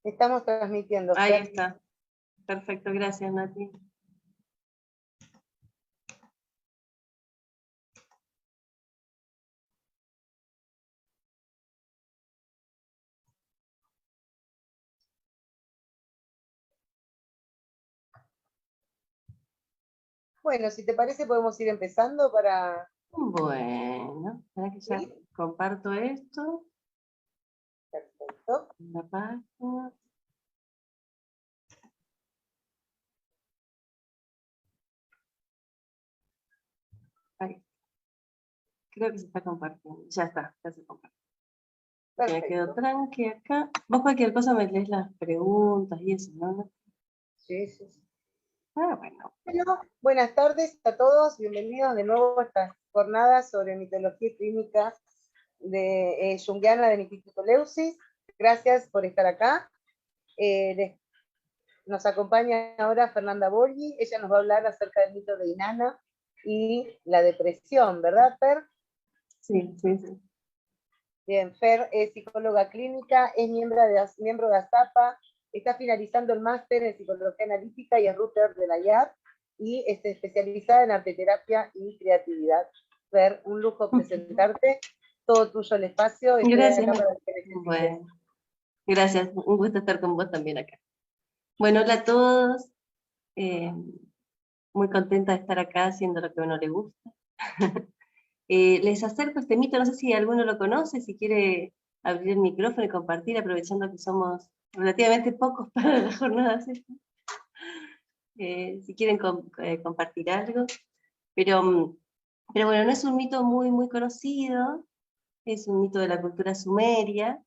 Estamos transmitiendo. Ahí está. Perfecto, gracias, Nati. Bueno, si te parece podemos ir empezando para... Bueno, para que ya ¿Sí? comparto esto. Perfecto. En la página. Ahí. Creo que se está compartiendo. Ya está, ya se compartió. Me quedo tranqui acá. Vos cualquier cosa me lees las preguntas y eso, ¿no? Sí, sí, sí. Ah, bueno. Bueno, buenas tardes a todos, bienvenidos de nuevo a esta jornada sobre mitología clínica de Jungiana del Instituto Leusis. Gracias por estar acá. Nos acompaña ahora Fernanda Borghi, ella nos va a hablar acerca del mito de Inanna y la depresión, ¿verdad, Fer? Sí, sí, sí. Bien, Fer es psicóloga clínica, es miembro de ASAPA, está finalizando el máster en psicología analítica y es router de la IAP, y es especializada en arteterapia y creatividad. Fer, un lujo presentarte, todo tuyo el espacio, estoy Gracias. acá para lo que necesites. Bueno, gracias, un gusto estar con vos también acá. Bueno, hola a todos, muy contenta de estar acá haciendo lo que a uno le gusta. Les acerco este mito, no sé si alguno lo conoce, si quiere abrir el micrófono y compartir, aprovechando que somos relativamente pocos para la jornada. Si quieren compartir algo. Pero bueno, no es un mito muy, muy conocido, es un mito de la cultura sumeria,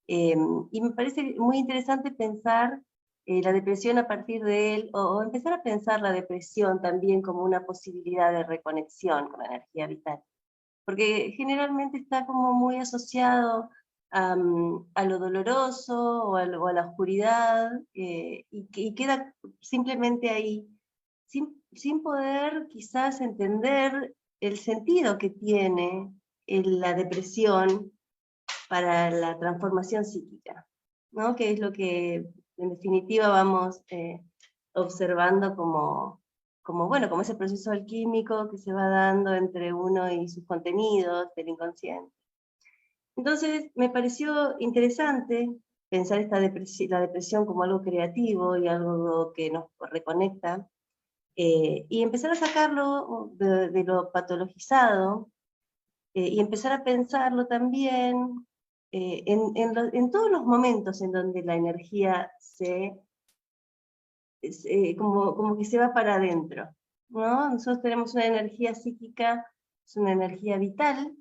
y me parece muy interesante pensar la depresión a partir de él, o empezar a pensar la depresión también como una posibilidad de reconexión con la energía vital. Porque generalmente está como muy asociado a lo doloroso o a la oscuridad, y queda simplemente ahí, sin poder quizás entender el sentido que tiene la depresión para la transformación psíquica, ¿no? Que es lo que en definitiva vamos observando como ese proceso alquímico que se va dando entre uno y sus contenidos del inconsciente. Entonces me pareció interesante pensar la depresión como algo creativo y algo que nos reconecta, y empezar a sacarlo de lo patologizado, y empezar a pensarlo también en todos los momentos en donde la energía como que se va para adentro, ¿no? Nosotros tenemos una energía psíquica, es una energía vital,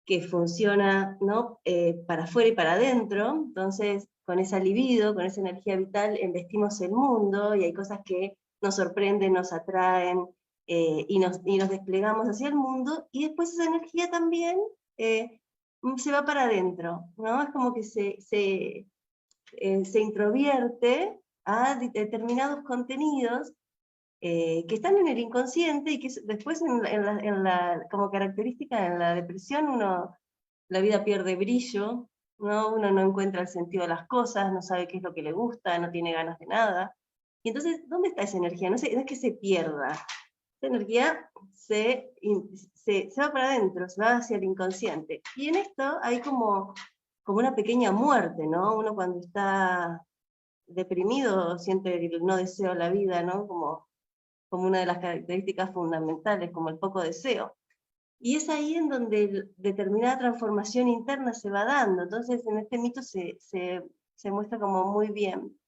que funciona, ¿no? Para afuera y para adentro. Entonces con esa libido, con esa energía vital, embestimos el mundo, y hay cosas que nos sorprenden, nos atraen, y nos desplegamos hacia el mundo, y después esa energía también se va para adentro, ¿no? Es como que se introvierte a determinados contenidos que están en el inconsciente, y que después como característica en la depresión la vida pierde brillo, ¿no? Uno no encuentra el sentido de las cosas, no sabe qué es lo que le gusta, no tiene ganas de nada. Y entonces, ¿dónde está esa energía? No es que se pierda, esa energía se va para adentro, se va hacia el inconsciente. Y en esto hay como una pequeña muerte, ¿no? Uno cuando está deprimido siente el no deseo a la vida, ¿no? Como una de las características fundamentales, como el poco deseo. Y es ahí en donde determinada transformación interna se va dando. Entonces en este mito se muestra como muy bien.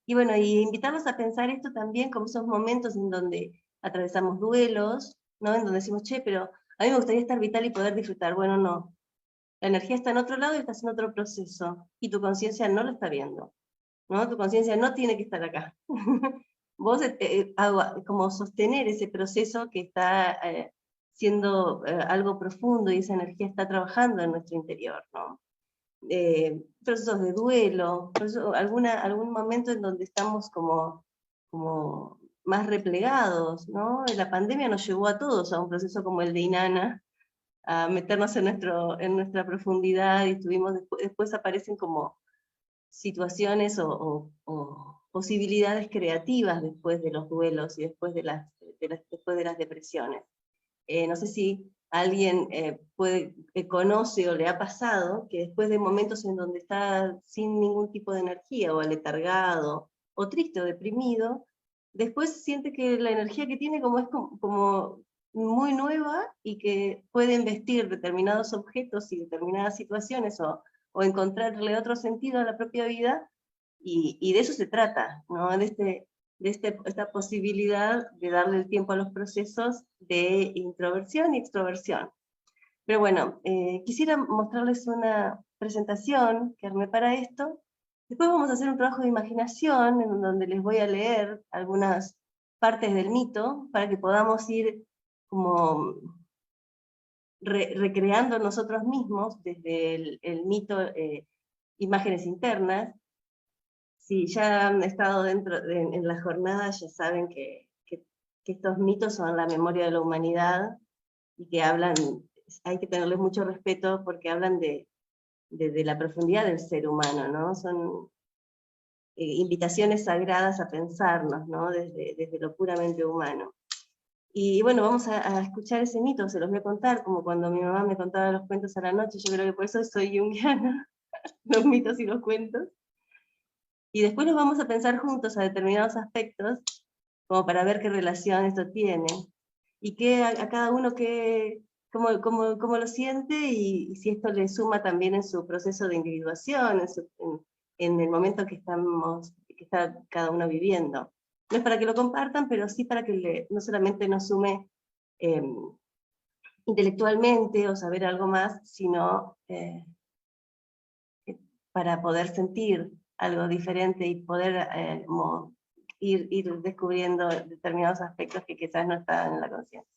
Y bueno, y invitarlos a pensar esto también como esos momentos en donde atravesamos duelos, ¿no? En donde decimos, che, pero a mí me gustaría estar vital y poder disfrutar. Bueno, no. La energía está en otro lado y estás en otro proceso, y tu conciencia no lo está viendo, ¿no? Tu conciencia no tiene que estar acá. Vos como sostener ese proceso que está siendo algo profundo, y esa energía está trabajando en nuestro interior, ¿no? Procesos de duelo, algún momento en donde estamos como más replegados, ¿no? La pandemia nos llevó a todos a un proceso como el de Inanna, a meternos en nuestra profundidad, y después aparecen como situaciones o posibilidades creativas después de los duelos y después de las depresiones. No sé si alguien conoce o le ha pasado que después de momentos en donde está sin ningún tipo de energía, o aletargado, o triste o deprimido, después siente que la energía que tiene es como muy nueva, y que puede investir determinados objetos y determinadas situaciones, o encontrarle otro sentido a la propia vida, y de eso se trata, ¿no? Esta posibilidad de darle el tiempo a los procesos de introversión y extroversión. Pero bueno, quisiera mostrarles una presentación que armé para esto. Después vamos a hacer un trabajo de imaginación, en donde les voy a leer algunas partes del mito, para que podamos ir como recreando nosotros mismos, desde el mito, imágenes internas. Si ya han estado en la jornada, ya saben que estos mitos son la memoria de la humanidad, y que hay que tenerles mucho respeto, porque hablan de la profundidad del ser humano, ¿no? Son invitaciones sagradas a pensarnos, ¿no? Desde lo puramente humano. Y bueno, vamos a escuchar ese mito, se los voy a contar, como cuando mi mamá me contaba los cuentos a la noche. Yo creo que por eso soy junguiana, los mitos y los cuentos. Y después los vamos a pensar juntos a determinados aspectos, como para ver qué relación esto tiene, y que a cada uno cómo lo siente, y si esto le suma también en su proceso de individuación, en el momento que está cada uno viviendo. No es para que lo compartan, pero sí para que no solamente nos sume intelectualmente o saber algo más, sino para poder sentir algo diferente y poder ir descubriendo determinados aspectos que quizás no estaban en la conciencia.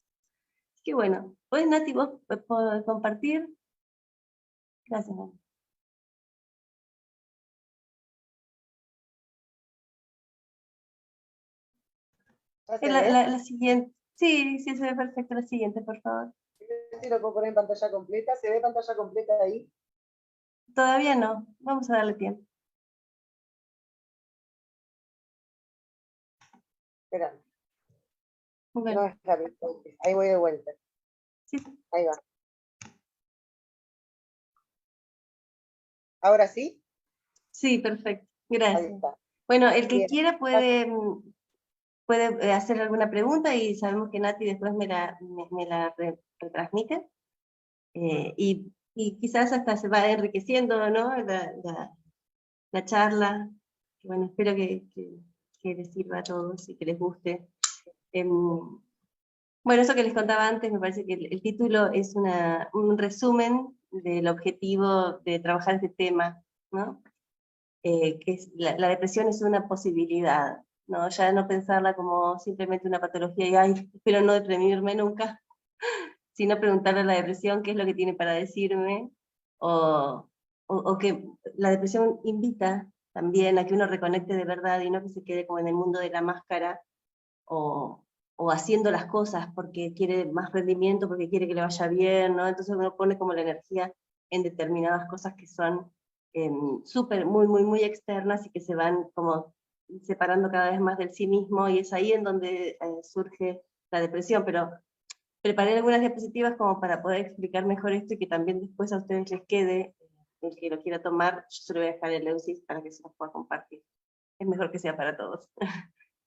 Así que bueno, ¿puedes, Nati, vos compartir? Gracias, Nati. La siguiente. Sí, sí, se ve perfecto. La siguiente, por favor. Si lo puedo poner en pantalla completa. ¿Se ve pantalla completa ahí? Todavía no. Vamos a darle tiempo. Espera. Bueno. No, está bien. Ahí voy de vuelta. Sí. Ahí va. ¿Ahora sí? Sí, perfecto. Gracias. Ahí está. Bueno, el que Bien. quiera puede hacer alguna pregunta, y sabemos que Nati después me la retransmite. Y quizás hasta se va enriqueciendo, ¿no? la charla. Bueno, espero que les sirva a todos y que les guste. Bueno, eso que les contaba antes, me parece que el título es un resumen del objetivo de trabajar este tema, ¿no? Que es, la depresión es una posibilidad, ¿no? Ya no pensarla como simplemente una patología y, ay, espero no deprimirme nunca, sino preguntarle a la depresión qué es lo que tiene para decirme, o que la depresión invita también a que uno reconecte de verdad, y no que se quede como en el mundo de la máscara, o haciendo las cosas porque quiere más rendimiento, porque quiere que le vaya bien, ¿no? Entonces uno pone como la energía en determinadas cosas que son muy, muy, muy externas, y que se van como separando cada vez más del sí mismo, y es ahí en donde surge la depresión. Pero preparé algunas diapositivas como para poder explicar mejor esto, y que también después a ustedes les quede, el que lo quiera tomar. Yo se lo voy a dejar el Leusis para que se los pueda compartir. Es mejor que sea para todos.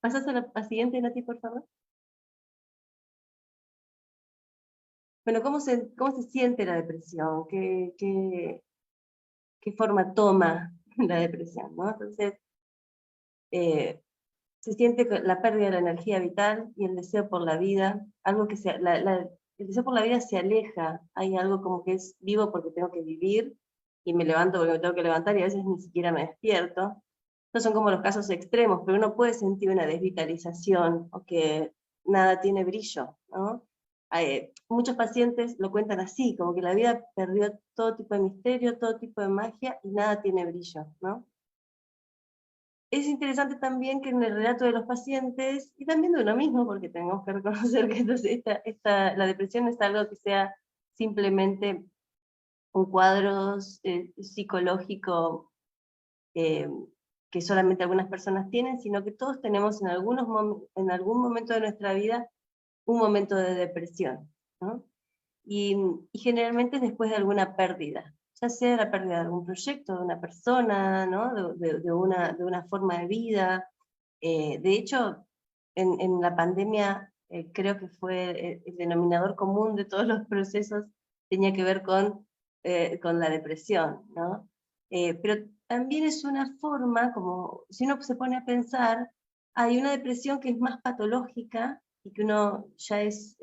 ¿Pasas a la siguiente, Nati, por favor? Bueno, ¿cómo se siente la depresión? ¿Qué forma toma la depresión, ¿no? Entonces, se siente la pérdida de la energía vital y el deseo por la vida, algo que el deseo por la vida se aleja. Hay algo como que es vivo porque tengo que vivir, y me levanto porque me tengo que levantar, y a veces ni siquiera me despierto. No son como los casos extremos, pero uno puede sentir una desvitalización, o que nada tiene brillo, ¿no? Muchos pacientes lo cuentan así, como que la vida perdió todo tipo de misterio, todo tipo de magia, y nada tiene brillo, ¿no? Es interesante también que en el relato de los pacientes, y también de uno mismo, porque tenemos que reconocer que entonces la depresión no es algo que sea simplemente un cuadro psicológico que solamente algunas personas tienen, sino que todos tenemos en algún momento de nuestra vida un momento de depresión, ¿no? Y generalmente es después de alguna pérdida, ya sea la pérdida de algún proyecto, de una persona, ¿no? de una forma de vida. De hecho, en la pandemia creo que fue el denominador común de todos los procesos, tenía que ver con la depresión, ¿no? Pero también es una forma, como si uno se pone a pensar, hay una depresión que es más patológica y que uno ya es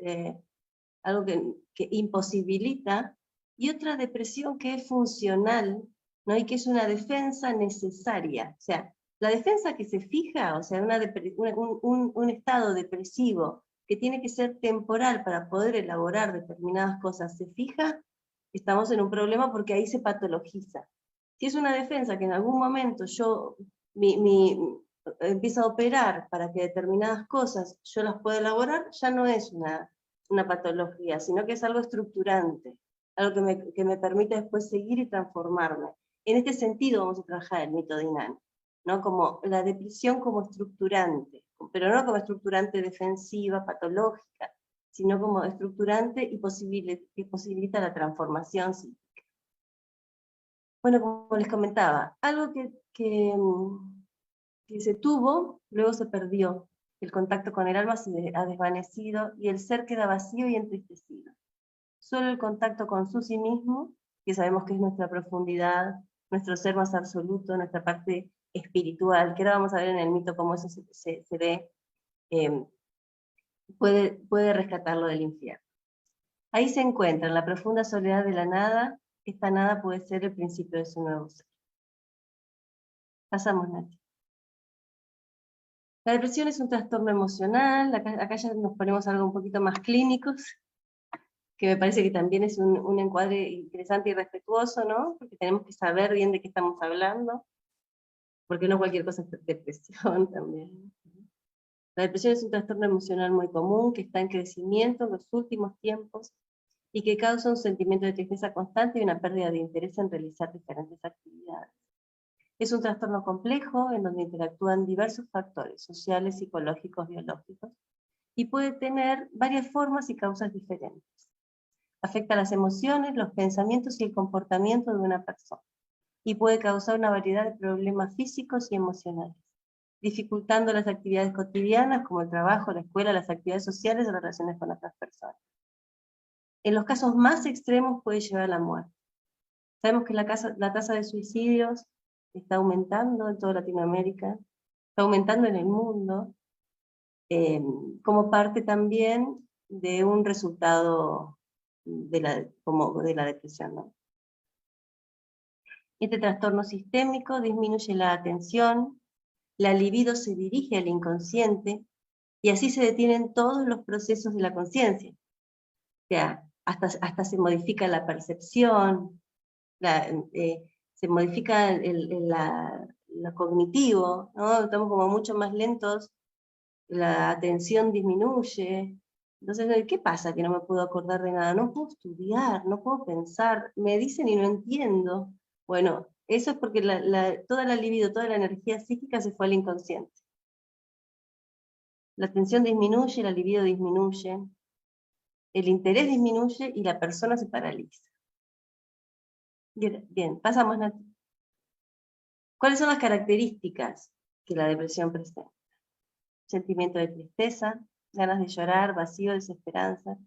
algo que imposibilita, y otra depresión que es funcional, ¿no? Y que es una defensa necesaria. O sea, la defensa que se fija, o sea, un estado depresivo que tiene que ser temporal para poder elaborar determinadas cosas, se fija, estamos en un problema porque ahí se patologiza. Si es una defensa que en algún momento yo empiezo a operar para que determinadas cosas yo las pueda elaborar, ya no es una patología, sino que es algo estructurante, algo que me permite después seguir y transformarme. En este sentido vamos a trabajar el mito dinámico, ¿no? Como la depresión como estructurante, pero no como estructurante defensiva, patológica, sino como estructurante y que posibilita la transformación psíquica. Bueno, como les comentaba, algo que se tuvo, luego se perdió. El contacto con el alma se ha desvanecido y el ser queda vacío y entristecido. Solo el contacto con su sí mismo, que sabemos que es nuestra profundidad, nuestro ser más absoluto, nuestra parte espiritual, que ahora vamos a ver en el mito cómo eso se ve, puede rescatarlo del infierno. Ahí se encuentra, en la profunda soledad de la nada. Esta nada puede ser el principio de su nuevo ser. Pasamos, Nachi. La depresión es un trastorno emocional, acá ya nos ponemos algo un poquito más clínicos, que me parece que también es un encuadre interesante y respetuoso, ¿no? Porque tenemos que saber bien de qué estamos hablando, porque no cualquier cosa es depresión también. La depresión es un trastorno emocional muy común, que está en crecimiento en los últimos tiempos, y que causa un sentimiento de tristeza constante y una pérdida de interés en realizar diferentes actividades. Es un trastorno complejo en donde interactúan diversos factores sociales, psicológicos, biológicos, y puede tener varias formas y causas diferentes. Afecta las emociones, los pensamientos y el comportamiento de una persona, y puede causar una variedad de problemas físicos y emocionales, dificultando las actividades cotidianas como el trabajo, la escuela, las actividades sociales o las relaciones con otras personas. En los casos más extremos puede llevar a la muerte. Sabemos que la tasa de suicidios está aumentando en toda Latinoamérica, está aumentando en el mundo, como parte también de un resultado de la depresión, ¿no? Este trastorno sistémico disminuye la atención, la libido se dirige al inconsciente, y así se detienen todos los procesos de la conciencia. O sea, hasta se modifica la percepción, se modifica lo cognitivo, ¿no? Estamos como mucho más lentos, la atención disminuye. Entonces, ¿qué pasa que no me puedo acordar de nada? No puedo estudiar, no puedo pensar, me dicen y no entiendo. Bueno, eso es porque toda la libido, toda la energía psíquica se fue al inconsciente. La atención disminuye, la libido disminuye, el interés disminuye y la persona se paraliza. Bien, pasamos, Nati. ¿Cuáles son las características que la depresión presenta? Sentimiento de tristeza, ganas de llorar, vacío, desesperanza.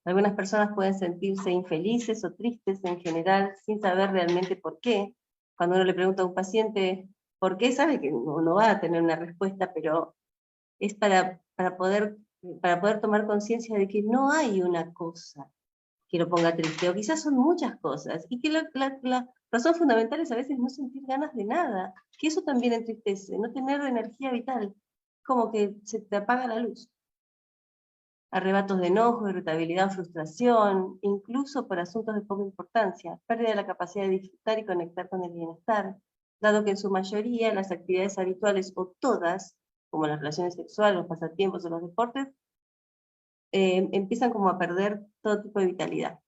Algunas personas pueden sentirse infelices o tristes en general, sin saber realmente por qué. Cuando uno le pregunta a un paciente por qué, sabe que no va a tener una respuesta, pero es para poder tomar conciencia de que no hay una cosa que lo ponga triste, o quizás son muchas cosas, y que la razón fundamental es a veces no sentir ganas de nada, que eso también entristece, no tener energía vital, como que se te apaga la luz. Arrebatos de enojo, irritabilidad, frustración, incluso por asuntos de poca importancia, pérdida de la capacidad de disfrutar y conectar con el bienestar, dado que en su mayoría las actividades habituales, o todas, como las relaciones sexuales, los pasatiempos o los deportes, empiezan como a perder todo tipo de vitalidad.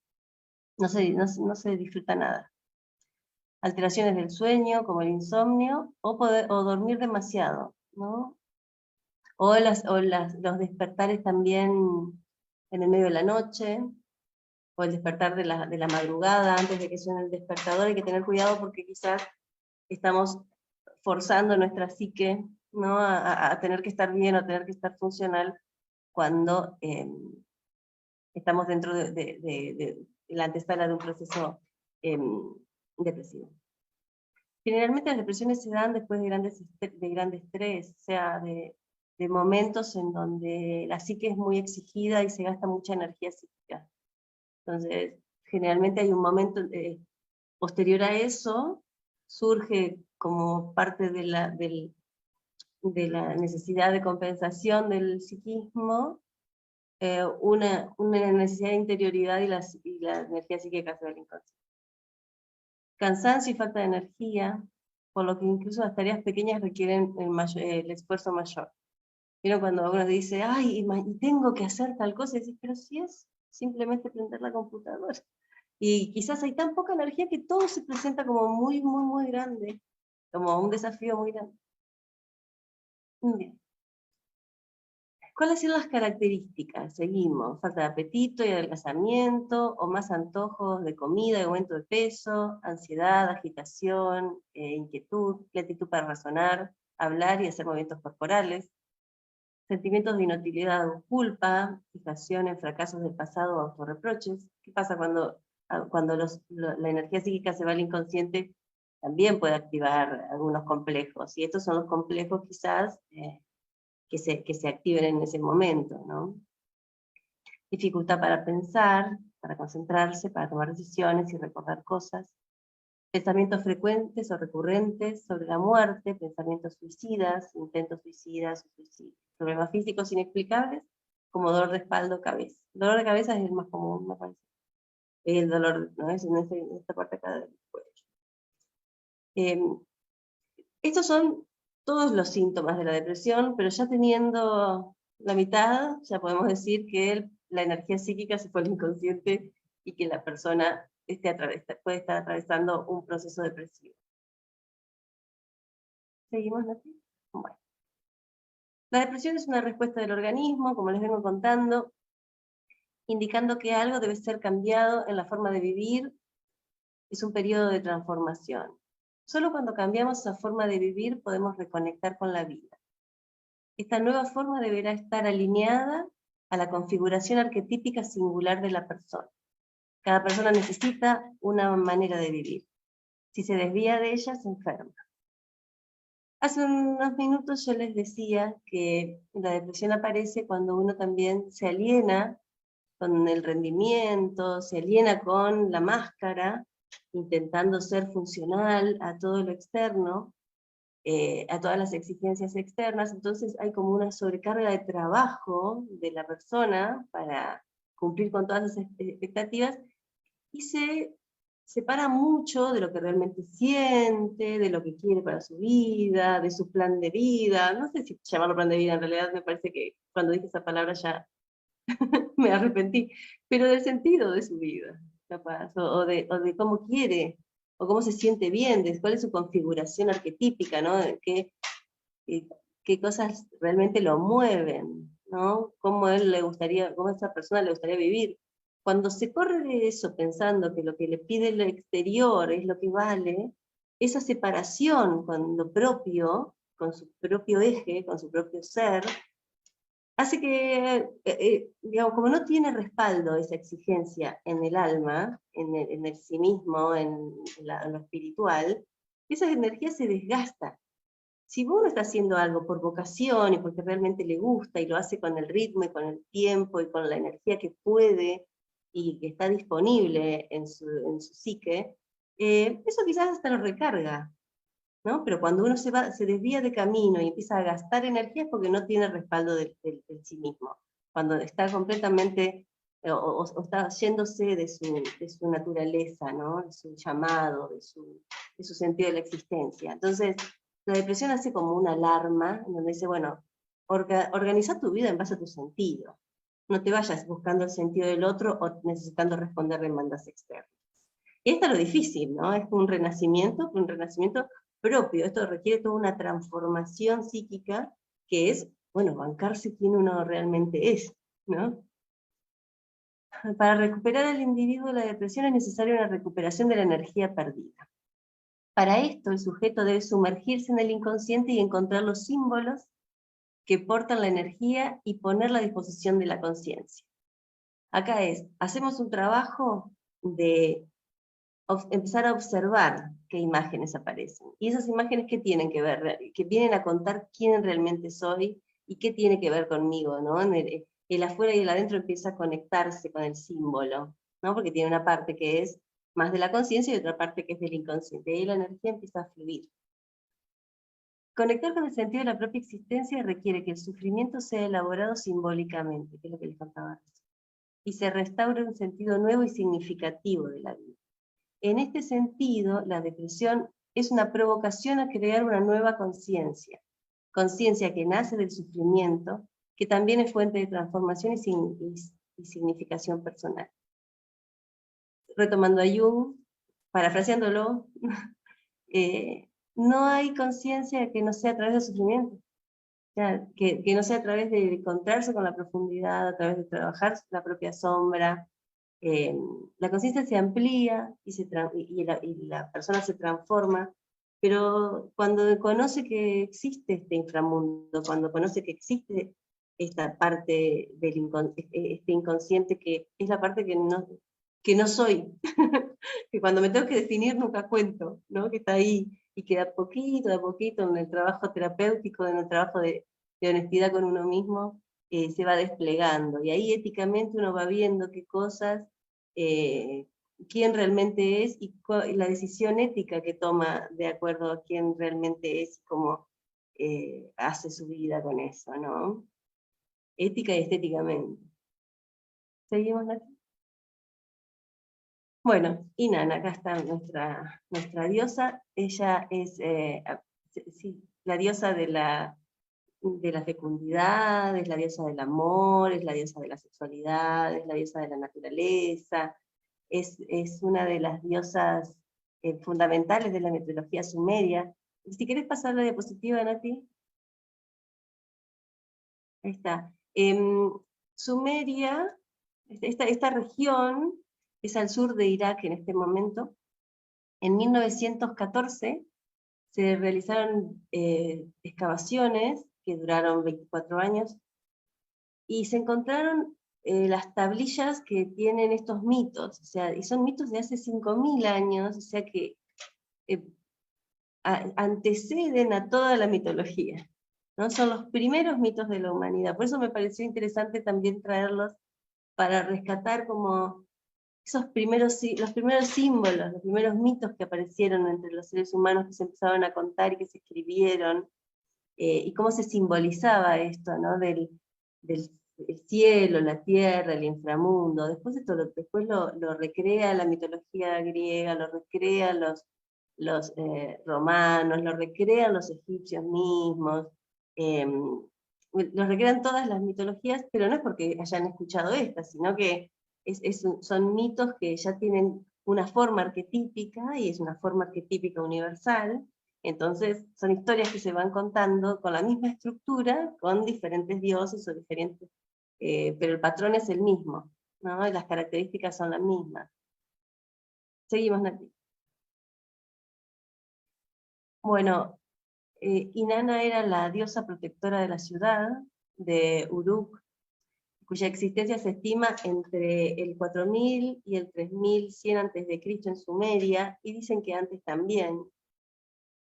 No se disfruta nada. alteraciones del sueño, como el insomnio, o dormir demasiado, ¿no? O los despertares también en el medio de la noche, o el despertar de la madrugada, antes de que suene el despertador. Hay que tener cuidado porque quizás estamos forzando nuestra psique, ¿no? a tener que estar bien o tener que estar funcional cuando estamos dentro de la antesala de un proceso depresivo. Generalmente las depresiones se dan después de gran estrés, o sea, de momentos en donde la psique es muy exigida y se gasta mucha energía psíquica. Entonces, generalmente hay un momento posterior a eso, surge como parte de la necesidad de compensación del psiquismo, una necesidad de interioridad y la energía psíquica se va al inconsciente. Cansancio y falta de energía, por lo que incluso las tareas pequeñas requieren el esfuerzo mayor. Pero cuando uno dice, ay, y tengo que hacer tal cosa, y dices, pero si es simplemente prender la computadora. Y quizás hay tan poca energía que todo se presenta como muy, muy, muy grande, como un desafío muy grande. Bien. ¿Cuáles son las características? Seguimos, falta de apetito y adelgazamiento, o más antojos de comida y aumento de peso, ansiedad, agitación, inquietud, lentitud para razonar, hablar y hacer movimientos corporales, sentimientos de inutilidad o culpa, fijación en fracasos del pasado o autorreproches. ¿Qué pasa cuando la energía psíquica se va al inconsciente? También puede activar algunos complejos, y estos son los complejos quizás que se activen en ese momento, ¿no? Dificultad para pensar, para concentrarse, para tomar decisiones y recordar cosas. Pensamientos frecuentes o recurrentes sobre la muerte, pensamientos suicidas, intentos suicidas, suicidios. Problemas físicos inexplicables, como dolor de espalda o cabeza. El dolor de cabeza es el más común, me parece. El dolor, ¿no? Es en esta parte acá del cuello. Estos son todos los síntomas de la depresión, pero ya teniendo la mitad, ya podemos decir que la energía psíquica se fue al inconsciente y que la persona puede estar atravesando un proceso depresivo. ¿Seguimos, Nati? Bueno. La depresión es una respuesta del organismo, como les vengo contando, indicando que algo debe ser cambiado en la forma de vivir. Es un periodo de transformación. Solo cuando cambiamos esa forma de vivir podemos reconectar con la vida. Esta nueva forma deberá estar alineada a la configuración arquetípica singular de la persona. Cada persona necesita una manera de vivir. Si se desvía de ella, se enferma. Hace unos minutos yo les decía que la depresión aparece cuando uno también se aliena con el rendimiento, se aliena con la máscara, intentando ser funcional a todo lo externo, a todas las exigencias externas. Entonces hay como una sobrecarga de trabajo de la persona para cumplir con todas esas expectativas, y se separa mucho de lo que realmente siente, de lo que quiere para su vida, de su plan de vida. No sé si llamarlo plan de vida, en realidad me parece que cuando dije esa palabra ya me arrepentí, pero del sentido de su vida, capaz, o de cómo quiere, o cómo se siente bien, de cuál es su configuración arquetípica, ¿no? Qué cosas realmente lo mueven, ¿no? Cómo esa persona le gustaría vivir. Cuando se corre de eso pensando que lo que le pide el exterior es lo que vale, esa separación con lo propio, con su propio eje, con su propio ser, hace que, digamos, como no tiene respaldo esa exigencia en el alma, en el sí mismo, en lo espiritual, esa energía se desgasta. Si uno está haciendo algo por vocación y porque realmente le gusta y lo hace con el ritmo y con el tiempo y con la energía que puede y que está disponible en su psique, eso quizás hasta lo recarga, ¿no? Pero cuando uno se desvía de camino y empieza a gastar energía es porque no tiene respaldo del sí mismo. Cuando está completamente, o está yéndose de su naturaleza, ¿no? De su llamado, de su sentido de la existencia. Entonces, la depresión hace como una alarma, en donde dice, bueno, organiza tu vida en base a tu sentido. No te vayas buscando el sentido del otro o necesitando responder demandas externas. Y esto es lo difícil, ¿no? Es un renacimiento propio. Esto requiere toda una transformación psíquica que es, bueno, bancarse quién uno realmente es, ¿no? Para recuperar al individuo de la depresión es necesaria una recuperación de la energía perdida. Para esto, el sujeto debe sumergirse en el inconsciente y encontrar los símbolos que portan la energía y ponerla a disposición de la conciencia. Acá hacemos un trabajo de empezar a observar qué imágenes aparecen. Y esas imágenes, ¿qué tienen que ver? Que vienen a contar quién realmente soy y qué tiene que ver conmigo, ¿no? El afuera y el adentro empieza a conectarse con el símbolo, ¿no? Porque tiene una parte que es más de la conciencia y otra parte que es del inconsciente. Y ahí la energía empieza a fluir. Conectar con el sentido de la propia existencia requiere que el sufrimiento sea elaborado simbólicamente, que es lo que les contaba antes, y se restaure un sentido nuevo y significativo de la vida. En este sentido, la depresión es una provocación a crear una nueva conciencia, conciencia que nace del sufrimiento, que también es fuente de transformación y significación personal. Retomando a Jung, parafraseándolo, no hay conciencia que no sea a través del sufrimiento, o sea, que no sea a través de encontrarse con la profundidad, a través de trabajar la propia sombra. La conciencia se amplía y la persona se transforma, pero cuando conoce que existe este inframundo, cuando conoce que existe esta parte este inconsciente que es la parte que no soy, que cuando me tengo que definir nunca cuento, ¿no? Que está ahí, y que de a poquito, en el trabajo terapéutico, en el trabajo de honestidad con uno mismo, se va desplegando, y ahí éticamente uno va viendo qué cosas, quién realmente es, y la decisión ética que toma de acuerdo a quién realmente es, cómo hace su vida con eso, ¿no? Ética y estéticamente. ¿Seguimos, Nati? Bueno, Inanna, acá está nuestra diosa. Ella es sí, la diosa de la fecundidad, es la diosa del amor, es la diosa de la sexualidad, es la diosa de la naturaleza, es una de las diosas fundamentales de la mitología sumeria. Si querés pasar la diapositiva, Nati. Ahí está. Sumeria, esta región es al sur de Irak en este momento. En 1914 se realizaron excavaciones que duraron 24 años, y se encontraron las tablillas que tienen estos mitos, o sea, y son mitos de hace 5.000 años, o sea que anteceden a toda la mitología, ¿no? Son los primeros mitos de la humanidad, por eso me pareció interesante también traerlos para rescatar como los primeros símbolos, los primeros mitos que aparecieron entre los seres humanos, que se empezaron a contar y que se escribieron, y cómo se simbolizaba esto, ¿no? del el cielo, la tierra, el inframundo. Después lo recrea la mitología griega, lo recrean los romanos, lo recrean los egipcios mismos, lo recrean todas las mitologías, pero no es porque hayan escuchado estas, sino que son mitos que ya tienen una forma arquetípica, y es una forma arquetípica universal. Entonces son historias que se van contando con la misma estructura, con diferentes dioses o diferentes, pero el patrón es el mismo, ¿no? Y las características son las mismas. Seguimos, Nati. Bueno, Inanna era la diosa protectora de la ciudad de Uruk, cuya existencia se estima entre el 4000 y el 3100 a.C. en Sumeria, y dicen que antes también.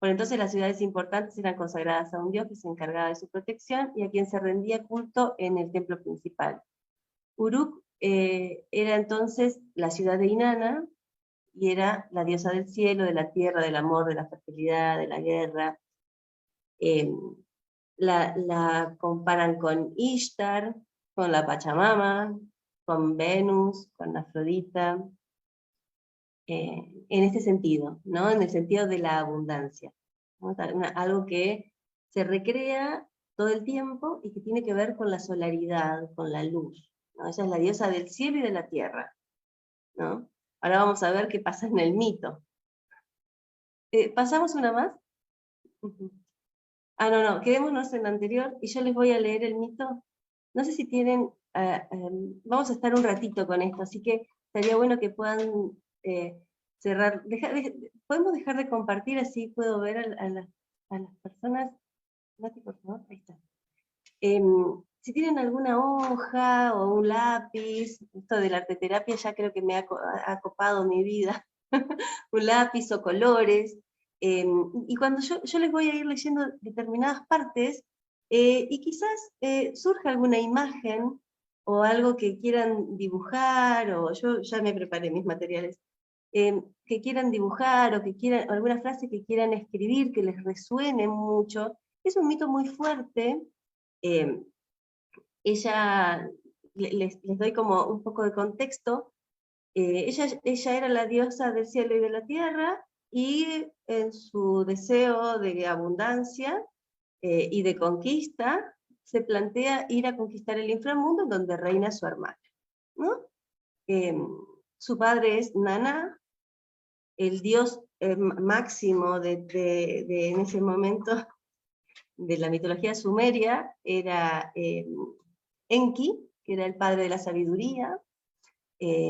Por entonces las ciudades importantes eran consagradas a un dios que se encargaba de su protección y a quien se rendía culto en el templo principal. Uruk era entonces la ciudad de Inanna, y era la diosa del cielo, de la tierra, del amor, de la fertilidad, de la guerra. La comparan con Ishtar, con la Pachamama, con Venus, con Afrodita, en este sentido, ¿no? En el sentido de la abundancia, ¿no? Algo que se recrea todo el tiempo y que tiene que ver con la solaridad, con la luz, ¿no? Ella es la diosa del cielo y de la tierra, ¿no? Ahora vamos a ver qué pasa en el mito. ¿Pasamos una más? No, quedémonos en la anterior y yo les voy a leer el mito. No sé si tienen, vamos a estar un ratito con esto, así que estaría bueno que puedan cerrar, podemos dejar de compartir, así puedo ver a las personas. Mati, por favor, ahí está. Si tienen alguna hoja o un lápiz, esto de la arteterapia ya creo que me ha copado mi vida, un lápiz o colores, y cuando yo les voy a ir leyendo determinadas partes, y quizás surja alguna imagen o algo que quieran dibujar, o yo ya me preparé mis materiales, que quieran dibujar o que quieran, alguna frase que quieran escribir, que les resuene mucho. Es un mito muy fuerte. Ella, les doy como un poco de contexto. Ella era la diosa del cielo y de la tierra, y en su deseo de abundancia y de conquista, se plantea ir a conquistar el inframundo donde reina su hermana, ¿no? Su padre es Nana, el dios máximo en ese momento de la mitología sumeria era Enki, que era el padre de la sabiduría.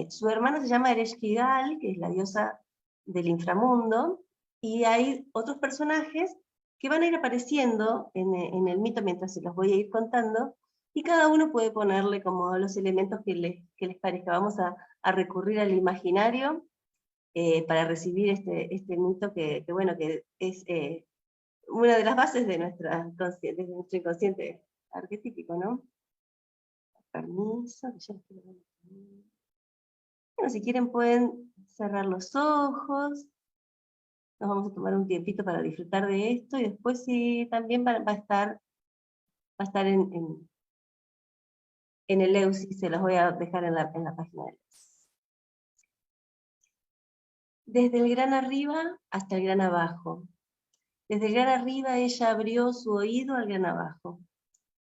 Su hermana se llama Ereshkigal, que es la diosa del inframundo, y hay otros personajes que van a ir apareciendo en el mito mientras se los voy a ir contando, y cada uno puede ponerle como los elementos que les parezca. Vamos a recurrir al imaginario para recibir este mito que bueno, que es una de las bases de nuestro inconsciente arquetípico, ¿no? Permiso, que ya estoy... Bueno, si quieren pueden cerrar los ojos. Nos vamos a tomar un tiempito para disfrutar de esto, y después sí, también va a estar en el EUSI, se los voy a dejar en la página de EUSI. Desde el gran arriba hasta el gran abajo. Desde el gran arriba ella abrió su oído al gran abajo.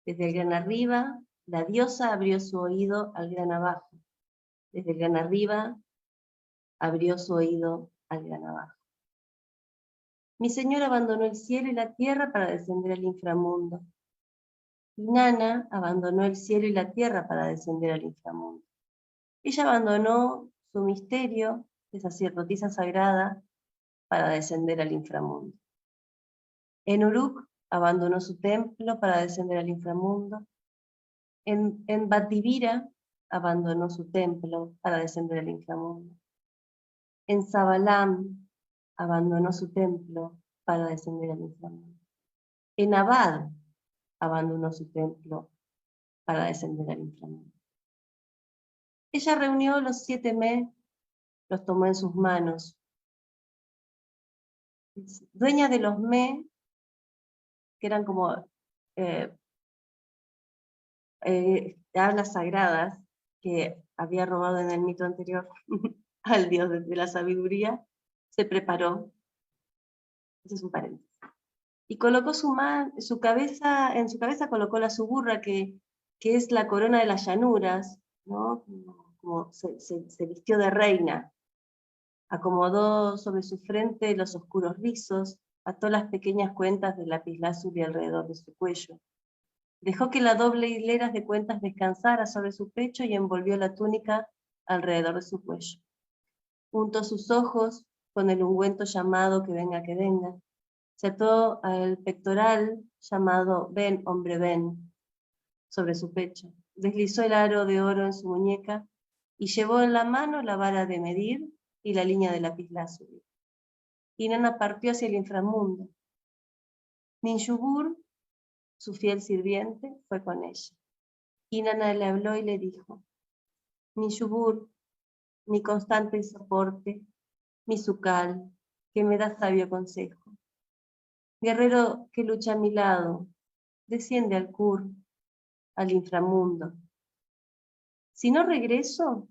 Desde el gran arriba, la diosa abrió su oído al gran abajo. Desde el gran arriba, abrió su oído al gran abajo. Mi señor abandonó el cielo y la tierra para descender al inframundo. Y Nana abandonó el cielo y la tierra para descender al inframundo. Ella abandonó su misterio de sacerdotisa sagrada para descender al inframundo. Enuruk abandonó su templo para descender al inframundo. En Bativira abandonó su templo para descender al inframundo. En Zabalam abandonó su templo para descender al inframundo. En Abad abandonó su templo para descender al inframundo. Ella reunió los 7 me, los tomó en sus manos. Dueña de los me, que eran como tablas sagradas que había robado en el mito anterior al dios de la sabiduría, se preparó. Ese es un paréntesis. Y colocó en su cabeza colocó la suburra, que es la corona de las llanuras, ¿no? Como se vistió de reina. Acomodó sobre su frente los oscuros rizos, ató las pequeñas cuentas de lapislázuli alrededor de su cuello. Dejó que la doble hilera de cuentas descansara sobre su pecho y envolvió la túnica alrededor de su cuello. Untó sus ojos con el ungüento llamado que venga, se ató al pectoral llamado ven, hombre, ven, sobre su pecho. Deslizó el aro de oro en su muñeca y llevó en la mano la vara de medir y la línea de lapislázuli. Y Nana partió hacia el inframundo. Ninshubur, su fiel sirviente, fue con ella. Y Nana le habló y le dijo: Ninshubur, mi constante soporte, mi sucal, que me da sabio consejo. Guerrero que lucha a mi lado, desciende al Kur, al inframundo. Si no regreso,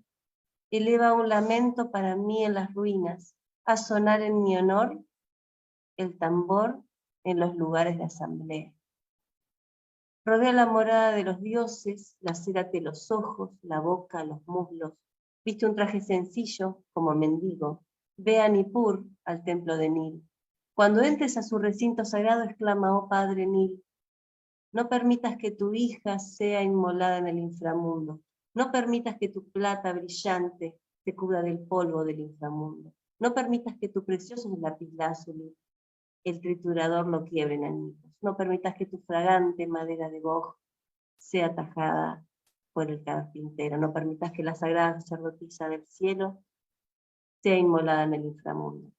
eleva un lamento para mí en las ruinas, a sonar en mi honor el tambor en los lugares de asamblea. Rodea la morada de los dioses, lacérate los ojos, la boca, los muslos, Viste un traje sencillo, como mendigo. Ve a Nippur, al templo de Nil. Cuando entres a su recinto sagrado, exclama, oh Padre Nil, no permitas que tu hija sea inmolada en el inframundo. No permitas que tu plata brillante te cubra del polvo del inframundo. No permitas que tu precioso lapislázuli, el triturador, lo quiebre en añicos. No permitas que tu fragante madera de boj sea tajada por el carpintero. No permitas que la sagrada sacerdotisa del cielo sea inmolada en el inframundo.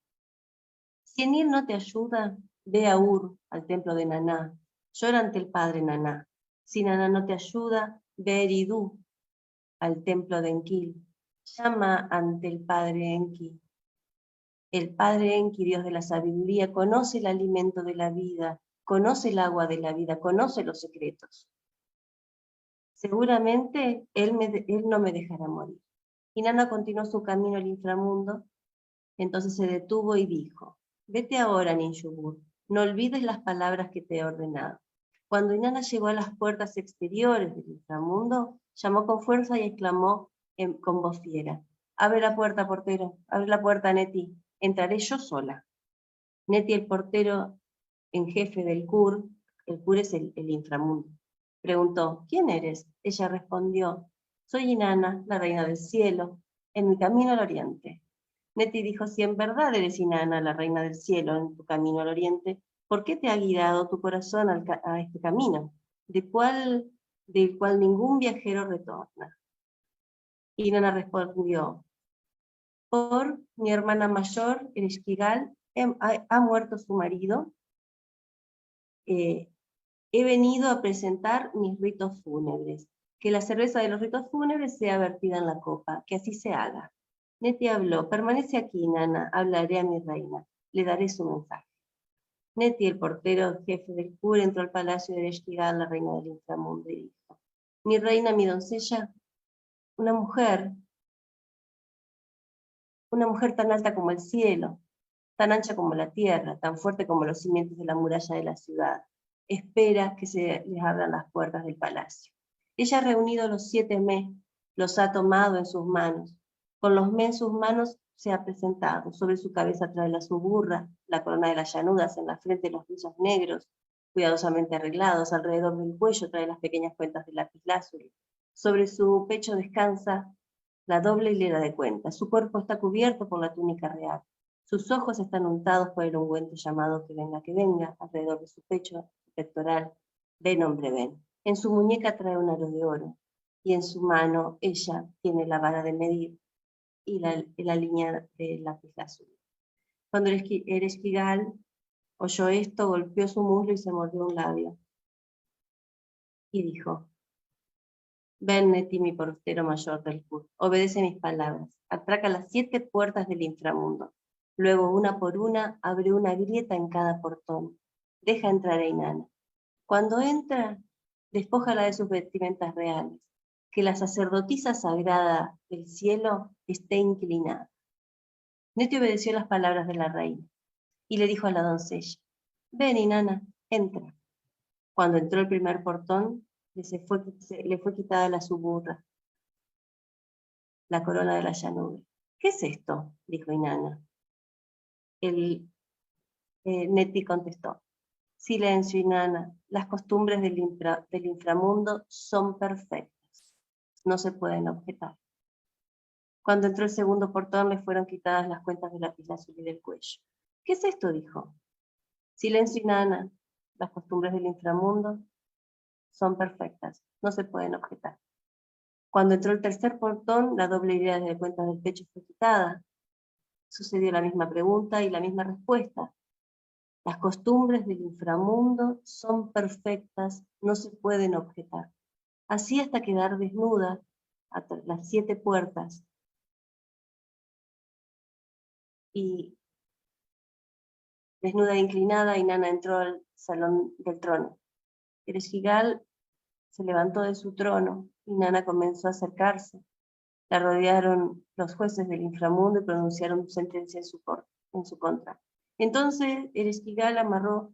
Si Nil no te ayuda, ve a Ur, al templo de Naná. Llora ante el padre Naná. Si Naná no te ayuda, ve a Eridú, al templo de Enki. Llama ante el padre Enki. El padre Enki, Dios de la sabiduría, conoce el alimento de la vida, conoce el agua de la vida, conoce los secretos. Seguramente él no me dejará morir. Y Nana continuó su camino al inframundo. Entonces se detuvo y dijo, vete ahora, Ninshubur, no olvides las palabras que te he ordenado. Cuando Inanna llegó a las puertas exteriores del inframundo, llamó con fuerza y exclamó con voz fiera, abre la puerta, portero, abre la puerta, Neti, entraré yo sola. Neti, el portero en jefe del Kur, el Kur es el inframundo, preguntó, ¿quién eres? Ella respondió, soy Inanna, la reina del cielo, en mi camino al oriente. Neti dijo, si en verdad eres Inanna, la reina del cielo, en tu camino al oriente, ¿por qué te ha guiado tu corazón a este camino, del cual ningún viajero retorna? Inanna respondió, por mi hermana mayor, Ereshkigal, ha muerto su marido, he venido a presentar mis ritos fúnebres, que la cerveza de los ritos fúnebres sea vertida en la copa, que así se haga. Neti habló, permanece aquí, Nana, hablaré a mi reina, le daré su mensaje. Neti, el portero jefe del Kur, entró al palacio de Ereshkigal, la reina del inframundo, y dijo, mi reina, mi doncella, una mujer tan alta como el cielo, tan ancha como la tierra, tan fuerte como los cimientos de la muralla de la ciudad, espera que se les abran las puertas del palacio. Ella ha reunido los 7 me, los ha tomado en sus manos. Con los me en sus manos se ha presentado. Sobre su cabeza trae la suburra, la corona de las llanudas, en la frente los rizos negros, cuidadosamente arreglados. Alrededor del cuello trae las pequeñas cuentas de lapislázuli. Sobre su pecho descansa la doble hilera de cuentas. Su cuerpo está cubierto por la túnica real. Sus ojos están untados por el ungüento llamado que venga, alrededor de su pecho, su pectoral, ven hombre ven. En su muñeca trae un aro de oro, y en su mano ella tiene la vara de medir y la línea de lapislázuli. Cuando Ereshkigal oyó esto, golpeó su muslo y se mordió un labio. Y dijo, ven, Neti, mi portero mayor del Kur, obedece mis palabras, atraca las 7 puertas del inframundo. Luego, una por una, abre una grieta en cada portón. Deja entrar a Inanna. Cuando entra, despójala de sus vestimentas reales. Que la sacerdotisa sagrada del cielo esté inclinada. Neti obedeció las palabras de la reina y le dijo a la doncella, ven, Inanna, entra. Cuando entró el primer portón, le fue quitada la suburra, la corona de la llanura. ¿Qué es esto?, dijo Inanna. Neti contestó, silencio, Inanna, las costumbres del inframundo son perfectas, no se pueden objetar. Cuando entró el segundo portón, le fueron quitadas las cuentas de lapislázuli del cuello. ¿Qué es esto?, dijo. Silencio, Inanna, las costumbres del inframundo son perfectas, no se pueden objetar. Cuando entró el tercer portón, la doble hilera de cuentas del pecho fue quitada. Sucedió la misma pregunta y la misma respuesta. Las costumbres del inframundo son perfectas, no se pueden objetar. Así hasta quedar desnuda a las 7 puertas. Y desnuda e inclinada, Inanna entró al salón del trono. Ereshkigal se levantó de su trono, Inanna comenzó a acercarse. La rodearon los jueces del inframundo y pronunciaron sentencia en su contra. Entonces Ereshkigal amarró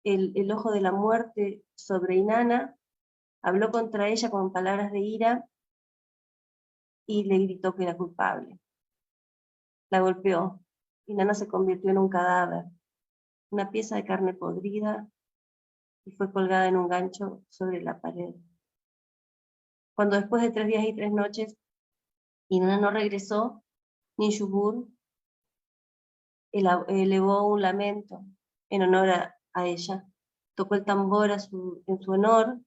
el ojo de la muerte sobre Inanna, habló contra ella con palabras de ira y le gritó que era culpable. La golpeó, y Nana se convirtió en un cadáver, una pieza de carne podrida, y fue colgada en un gancho sobre la pared. Cuando después de 3 días y 3 noches, Inanna no regresó, Ninshubur elevó un lamento en honor a ella. Tocó el tambor en su honor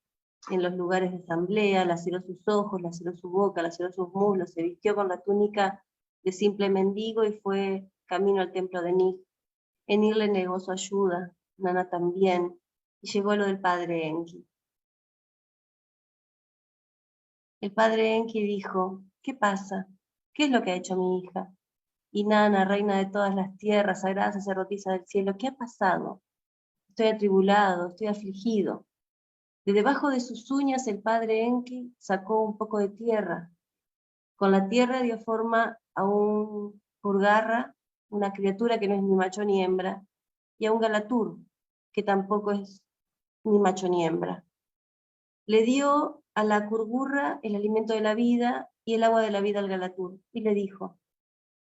en los lugares de asamblea, laceró sus ojos, laceró su boca, laceró sus muslos, se vistió con la túnica de simple mendigo y fue camino al templo de Nig. Enir le negó su ayuda, Nana también, y llegó a lo del padre Enki. El padre Enki dijo, ¿qué pasa? ¿Qué es lo que ha hecho mi hija? Y Nana, reina de todas las tierras, sagrada sacerdotisa del cielo, ¿qué ha pasado? Estoy atribulado, estoy afligido. De debajo de sus uñas el padre Enki sacó un poco de tierra. Con la tierra dio forma a un purgarra, una criatura que no es ni macho ni hembra, y a un galatur, que tampoco es ni macho ni hembra. Le dio a la curgurra el alimento de la vida y el agua de la vida al galatur, y le dijo,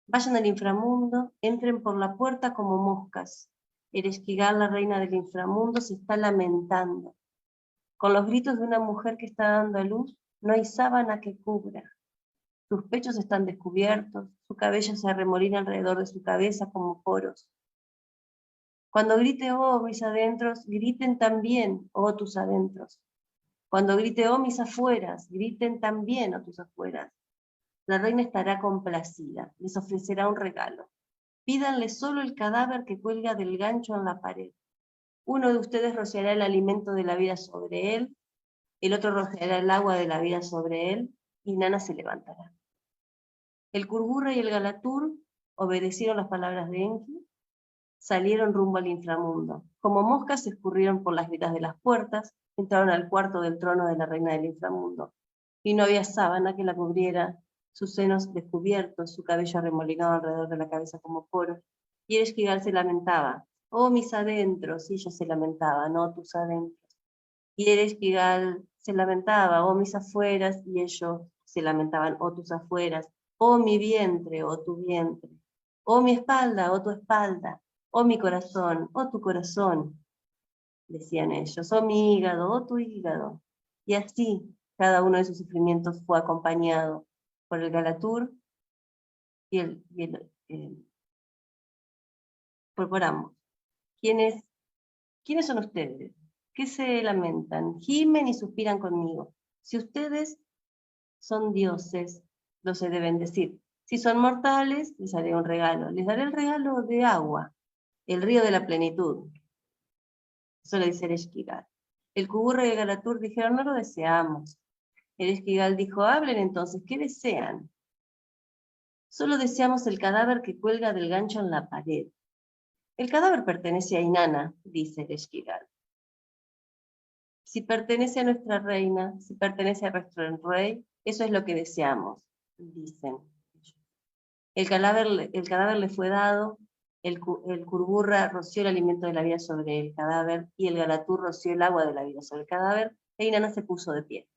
vayan al inframundo, entren por la puerta como moscas. Ereshkigal, la reina del inframundo, se está lamentando. Con los gritos de una mujer que está dando a luz, no hay sábana que cubra. Sus pechos están descubiertos, su cabello se arremolina alrededor de su cabeza como poros. Cuando grite, oh, mis adentros, griten también, oh, tus adentros. Cuando grite, oh, mis afueras, griten también, oh, tus afueras. La reina estará complacida, les ofrecerá un regalo. Pídanle solo el cadáver que cuelga del gancho en la pared. Uno de ustedes rociará el alimento de la vida sobre él, el otro rociará el agua de la vida sobre él, y Nana se levantará. El curgurra y el galatur obedecieron las palabras de Enki, salieron rumbo al inframundo. Como moscas se escurrieron por las grietas de las puertas, entraron al cuarto del trono de la reina del inframundo, y no había sábana que la cubriera, sus senos descubiertos, su cabello arremolinado alrededor de la cabeza como poros, y Ereshkigal se lamentaba, oh mis adentros, y ellos se lamentaban, oh tus adentros. Y Ereshkigal se lamentaba, oh mis afueras, y ellos se lamentaban, oh tus afueras, oh mi vientre, oh tu vientre, oh mi espalda, oh tu espalda, oh mi corazón, oh tu corazón, decían ellos, oh mi hígado, oh tu hígado. Y así cada uno de sus sufrimientos fue acompañado por el galatur y por ambos. ¿Quiénes son ustedes? ¿Qué se lamentan? Gimen y suspiran conmigo. Si ustedes son dioses, lo se deben decir. Si son mortales, les haré un regalo. Les daré el regalo de agua, el río de la plenitud. Eso le dice Ereshkigal. El Curgurra y el Galatur dijeron, no lo deseamos. Ereshkigal dijo, hablen entonces, ¿qué desean? Solo deseamos el cadáver que cuelga del gancho en la pared. El cadáver pertenece a Inanna, dice Ereshkigal. Si pertenece a nuestra reina, si pertenece a nuestro rey, eso es lo que deseamos, dicen. El cadáver le fue dado, el curgurra roció el alimento de la vida sobre el cadáver, y el galatur roció el agua de la vida sobre el cadáver, e Inanna se puso de pie.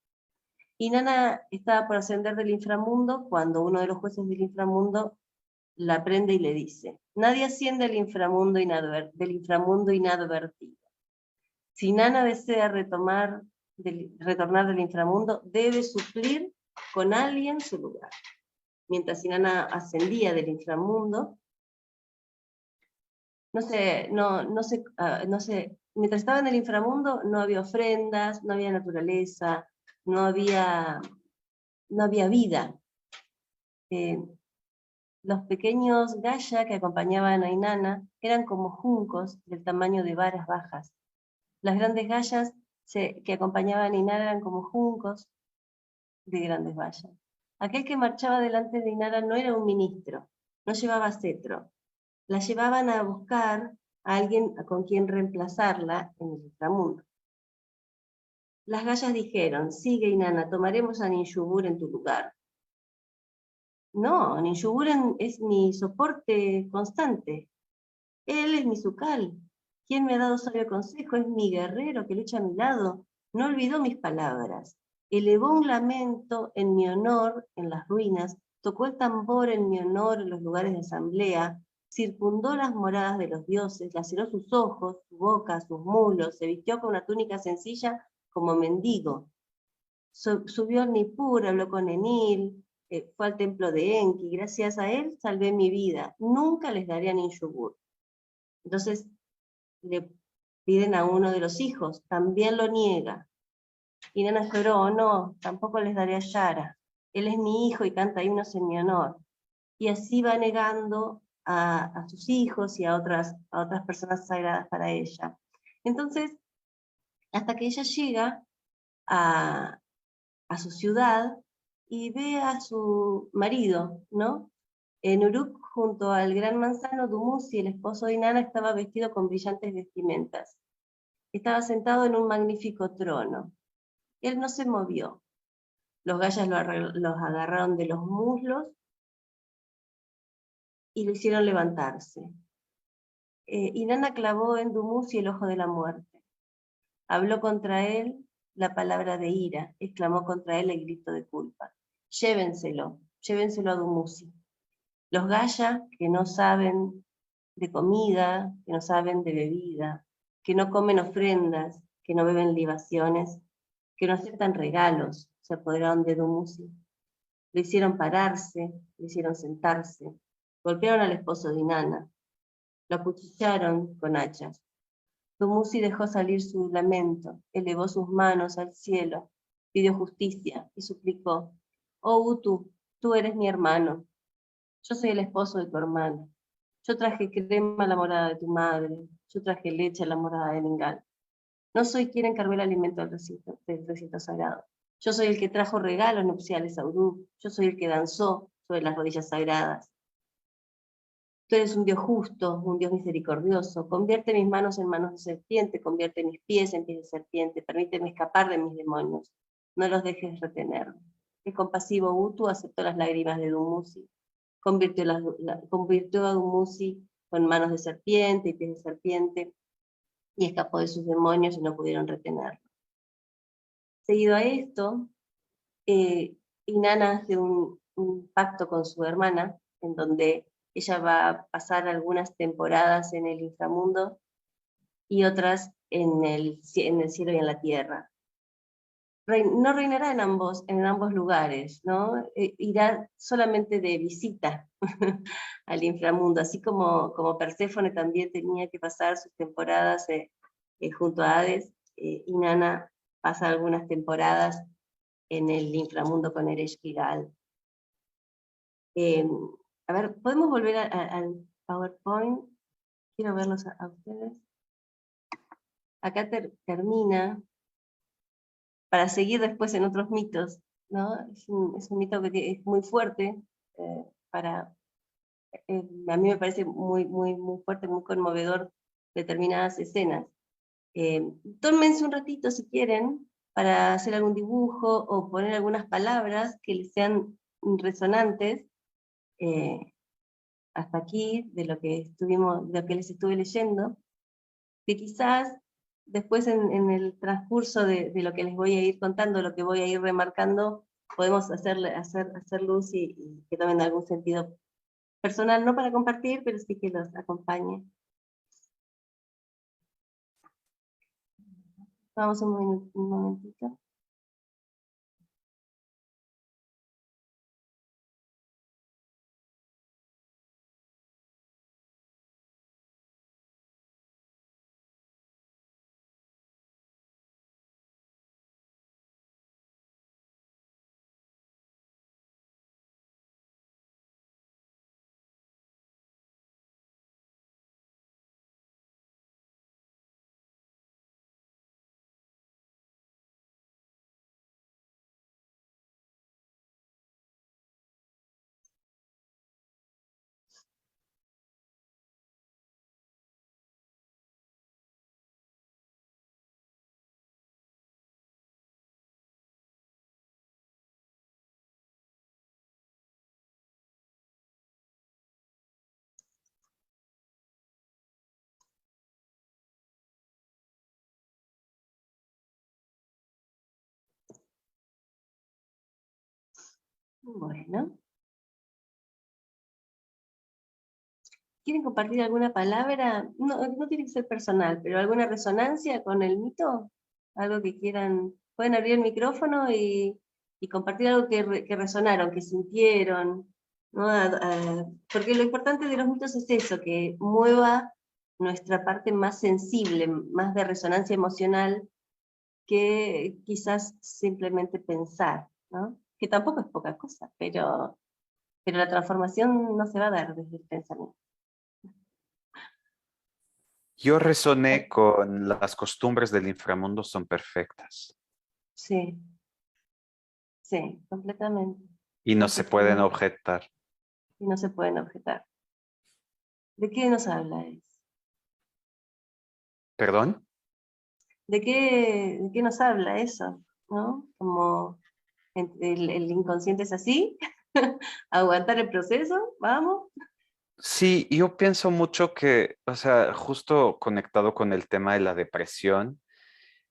Inanna estaba por ascender del inframundo, cuando uno de los jueces del inframundo la prende y le dice, nadie asciende del inframundo inadvertido. Si Inanna desea retornar del inframundo, debe suplir con alguien su lugar. Mientras Inanna ascendía del inframundo, mientras estaba en el inframundo no había ofrendas, no había naturaleza, no había vida. Los pequeños gaya que acompañaban a Inanna eran como juncos del tamaño de varas bajas. Las grandes gayas que acompañaban a Inanna eran como juncos de grandes vallas. Aquel que marchaba delante de Inanna no era un ministro, no llevaba cetro. La llevaban a buscar a alguien con quien reemplazarla en el inframundo. Las gayas dijeron, sigue Inanna, tomaremos a Ninshubur en tu lugar. No, Ninshubur es mi soporte constante. Él es mi sucal. Quien me ha dado sabio consejo es mi guerrero que lucha a mi lado. No olvidó mis palabras. elevó un lamento en mi honor en las ruinas, tocó el tambor en mi honor en los lugares de asamblea, circundó las moradas de los dioses, laceró sus ojos, su boca, sus muslos, se vistió con una túnica sencilla como mendigo. Subió al Nippur, habló con Enil, fue al templo de Enki, gracias a él salvé mi vida, nunca les daría ni un yogur. Entonces le piden a uno de los hijos, también lo niega. Y Nana lloró, no, tampoco les daré a Yara. Él es mi hijo y canta himnos en mi honor. Y así va negando a sus hijos y a otras personas sagradas para ella. Entonces, hasta que ella llega a su ciudad y ve a su marido, ¿no? En Uruk, junto al gran manzano, Dumuzi, el esposo de Inanna, estaba vestido con brillantes vestimentas. Estaba sentado en un magnífico trono. Él no se movió. Los gayas los agarraron de los muslos y lo hicieron levantarse. Inanna clavó en Dumuzi el ojo de la muerte. Habló contra él la palabra de ira, exclamó contra él el grito de culpa. Llévenselo a Dumuzi. Los gaya que no saben de comida, que no saben de bebida, que no comen ofrendas, que no beben libaciones, que no aceptan regalos, se apoderaron de Dumuzi. Le hicieron pararse, le hicieron sentarse, golpearon al esposo de Inanna, lo acuchillaron con hachas. Dumuzi dejó salir su lamento, elevó sus manos al cielo, pidió justicia y suplicó: «Oh Utu, tú eres mi hermano, yo soy el esposo de tu hermano. Yo traje crema a la morada de tu madre, yo traje leche a la morada de Ningal. No soy quien encargó el alimento del recinto sagrado. Yo soy el que trajo regalos nupciales a Uruk, yo soy el que danzó sobre las rodillas sagradas. Tú eres un Dios justo, un Dios misericordioso. Convierte mis manos en manos de serpiente, convierte mis pies en pies de serpiente, permíteme escapar de mis demonios. No los dejes retener». El compasivo Utu aceptó las lágrimas de Dumuzi, convirtió a Dumuzi con manos de serpiente y pies de serpiente, y escapó de sus demonios y no pudieron retenerlo. Seguido a esto, Inanna hace un pacto con su hermana, en donde ella va a pasar algunas temporadas en el inframundo y otras en el cielo y en la tierra. No reinará en ambos lugares, ¿no? Irá solamente de visita al inframundo, así como Perséfone también tenía que pasar sus temporadas junto a Hades. Inanna pasa algunas temporadas en el inframundo con Ereshkigal. A ver, ¿podemos volver al PowerPoint? Quiero verlos a ustedes. Acá termina, para seguir después en otros mitos, ¿no? Es un mito que es muy fuerte, a mí me parece muy fuerte, muy conmovedor determinadas escenas. Tómense un ratito si quieren para hacer algún dibujo o poner algunas palabras que les sean resonantes. Hasta aquí de lo que les estuve leyendo, que quizás después en el transcurso de lo que les voy a ir contando, lo que voy a ir remarcando, podemos hacer luz y que tomen algún sentido personal, no para compartir, pero sí que los acompañe. Vamos un momentito. Bueno. ¿Quieren compartir alguna palabra? No, no tiene que ser personal, pero alguna resonancia con el mito, algo que quieran, pueden abrir el micrófono y compartir algo que resonaron, que sintieron, ¿no? Porque lo importante de los mitos es eso, que mueva nuestra parte más sensible, más de resonancia emocional, que quizás simplemente pensar, ¿no? Que tampoco es poca cosa, pero la transformación no se va a dar desde el pensamiento. Yo resoné con las costumbres del inframundo son perfectas Sí, sí, completamente. y no se pueden objetar. Y no se pueden objetar. ¿De qué nos habla eso? ¿Perdón? ¿De qué nos habla eso? ¿No? Como el inconsciente es así, aguantar el proceso, vamos. Sí, yo pienso mucho que, o sea, justo conectado con el tema de la depresión,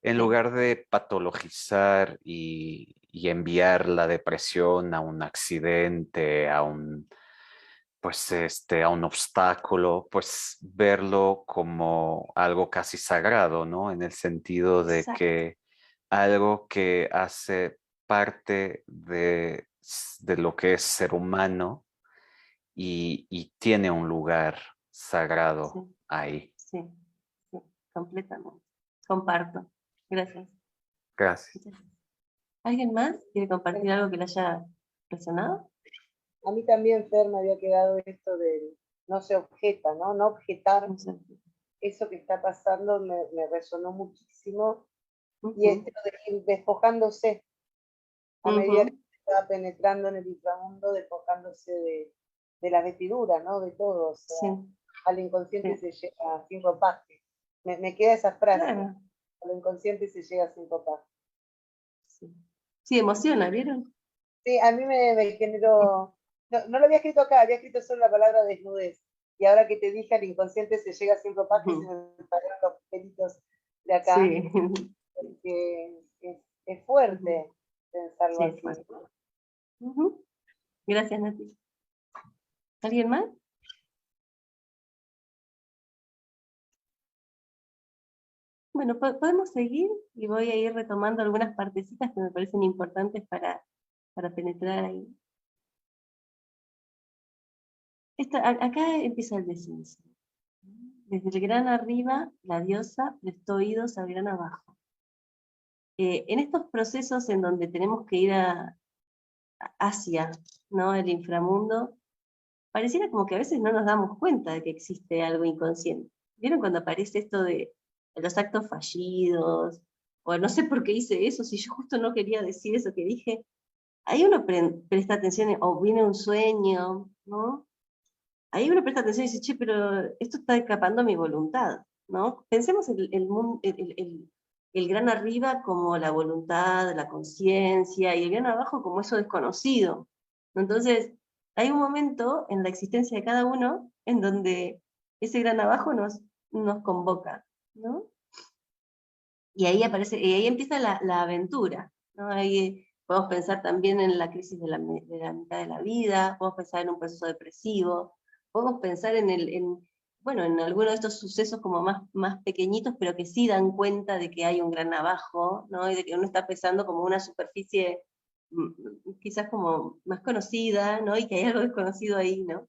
en Sí. lugar de patologizar y enviar la depresión a un accidente, a un obstáculo, pues verlo como algo casi sagrado, ¿no? En el sentido de Exacto. que algo que hace parte de lo que es ser humano y tiene un lugar sagrado Sí, ahí. sí, sí, completamente. Comparto. Gracias. Gracias. Muchas gracias. ¿Alguien más quiere compartir algo que le haya resonado? A mí también, Fer, me había quedado esto de no se objeta, ¿no? No objetar No sé. eso que está pasando me resonó muchísimo. Y Ujú, esto de ir despojándose a medida que ujú, se va penetrando en el inframundo, despojándose de las vestiduras, ¿no? De todo. O sí, sea, al inconsciente sí, se llega sin ropaje. Me queda esa frase. claro. Al inconsciente se llega sin ropaje. Sí, sí, emociona, ¿vieron? Sí, a mí me generó. No, no lo había escrito acá, había escrito solo la palabra desnudez. Y ahora que te dije, al inconsciente se llega sin ropaje, se Ujú, me pararon los pelitos de acá, sí. porque es Ujú, fuerte pensarlo sí, así. fuerte. Ujú. Gracias, Nati. ¿Alguien más? Bueno, podemos seguir y voy a ir retomando algunas partecitas que me parecen importantes para penetrar ahí. Acá empieza el descenso. Desde el gran arriba, la diosa prestó oídos al gran abajo. En estos procesos en donde tenemos que ir hacia, ¿no?, el inframundo, pareciera como que a veces no nos damos cuenta de que existe algo inconsciente. ¿Vieron cuando aparece esto de los actos fallidos? O no sé por qué hice eso, si yo justo no quería decir eso que dije. Ahí uno presta atención, o viene un sueño, ¿no? Ahí uno presta atención y dice, che, pero esto está escapando a mi voluntad, ¿no? Pensemos el gran arriba como la voluntad, la conciencia, y el gran abajo como eso desconocido. Entonces, hay un momento en la existencia de cada uno en donde ese gran abajo nos convoca, ¿no? Y ahí aparece, y ahí empieza la aventura, ¿no? Ahí podemos pensar también en la crisis de la mitad de la vida, podemos pensar en un proceso depresivo, podemos pensar bueno, en algunos de estos sucesos como más pequeñitos, pero que sí dan cuenta de que hay un gran abajo, ¿no? Y de que uno está pesando como una superficie quizás como más conocida, ¿no? Y que hay algo desconocido ahí, ¿no?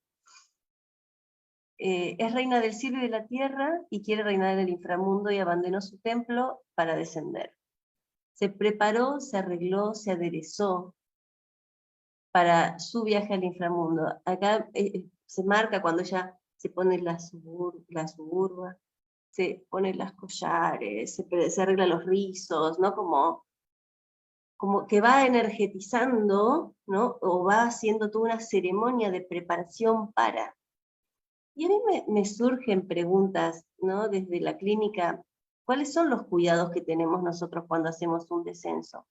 Es reina del cielo y de la tierra y quiere reinar en el inframundo y abandonó su templo para descender. Se preparó, se arregló, se aderezó para su viaje al inframundo. Acá se marca cuando ella se pone la suburba, se pone las collares, se arregla los rizos, ¿no? Como que va energetizando, ¿no? O va haciendo toda una ceremonia de preparación para. Y a mí me surgen preguntas, ¿no? Desde la clínica, ¿cuáles son los cuidados que tenemos nosotros cuando hacemos un descenso?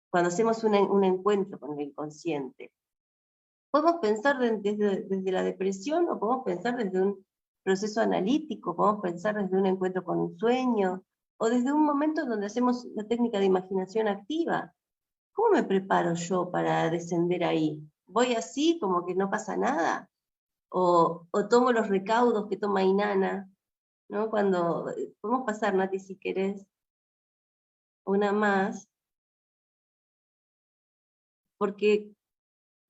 Cuando hacemos un encuentro con el inconsciente. Podemos pensar desde la depresión o podemos pensar desde un proceso analítico, podemos pensar desde un encuentro con un sueño o desde un momento donde hacemos la técnica de imaginación activa. ¿cómo me preparo yo para descender ahí? ¿Voy así, como que no pasa nada? ¿O tomo los recaudos que toma Inanna? ¿No? Cuando, podemos pasar, Nati, si querés, una más, porque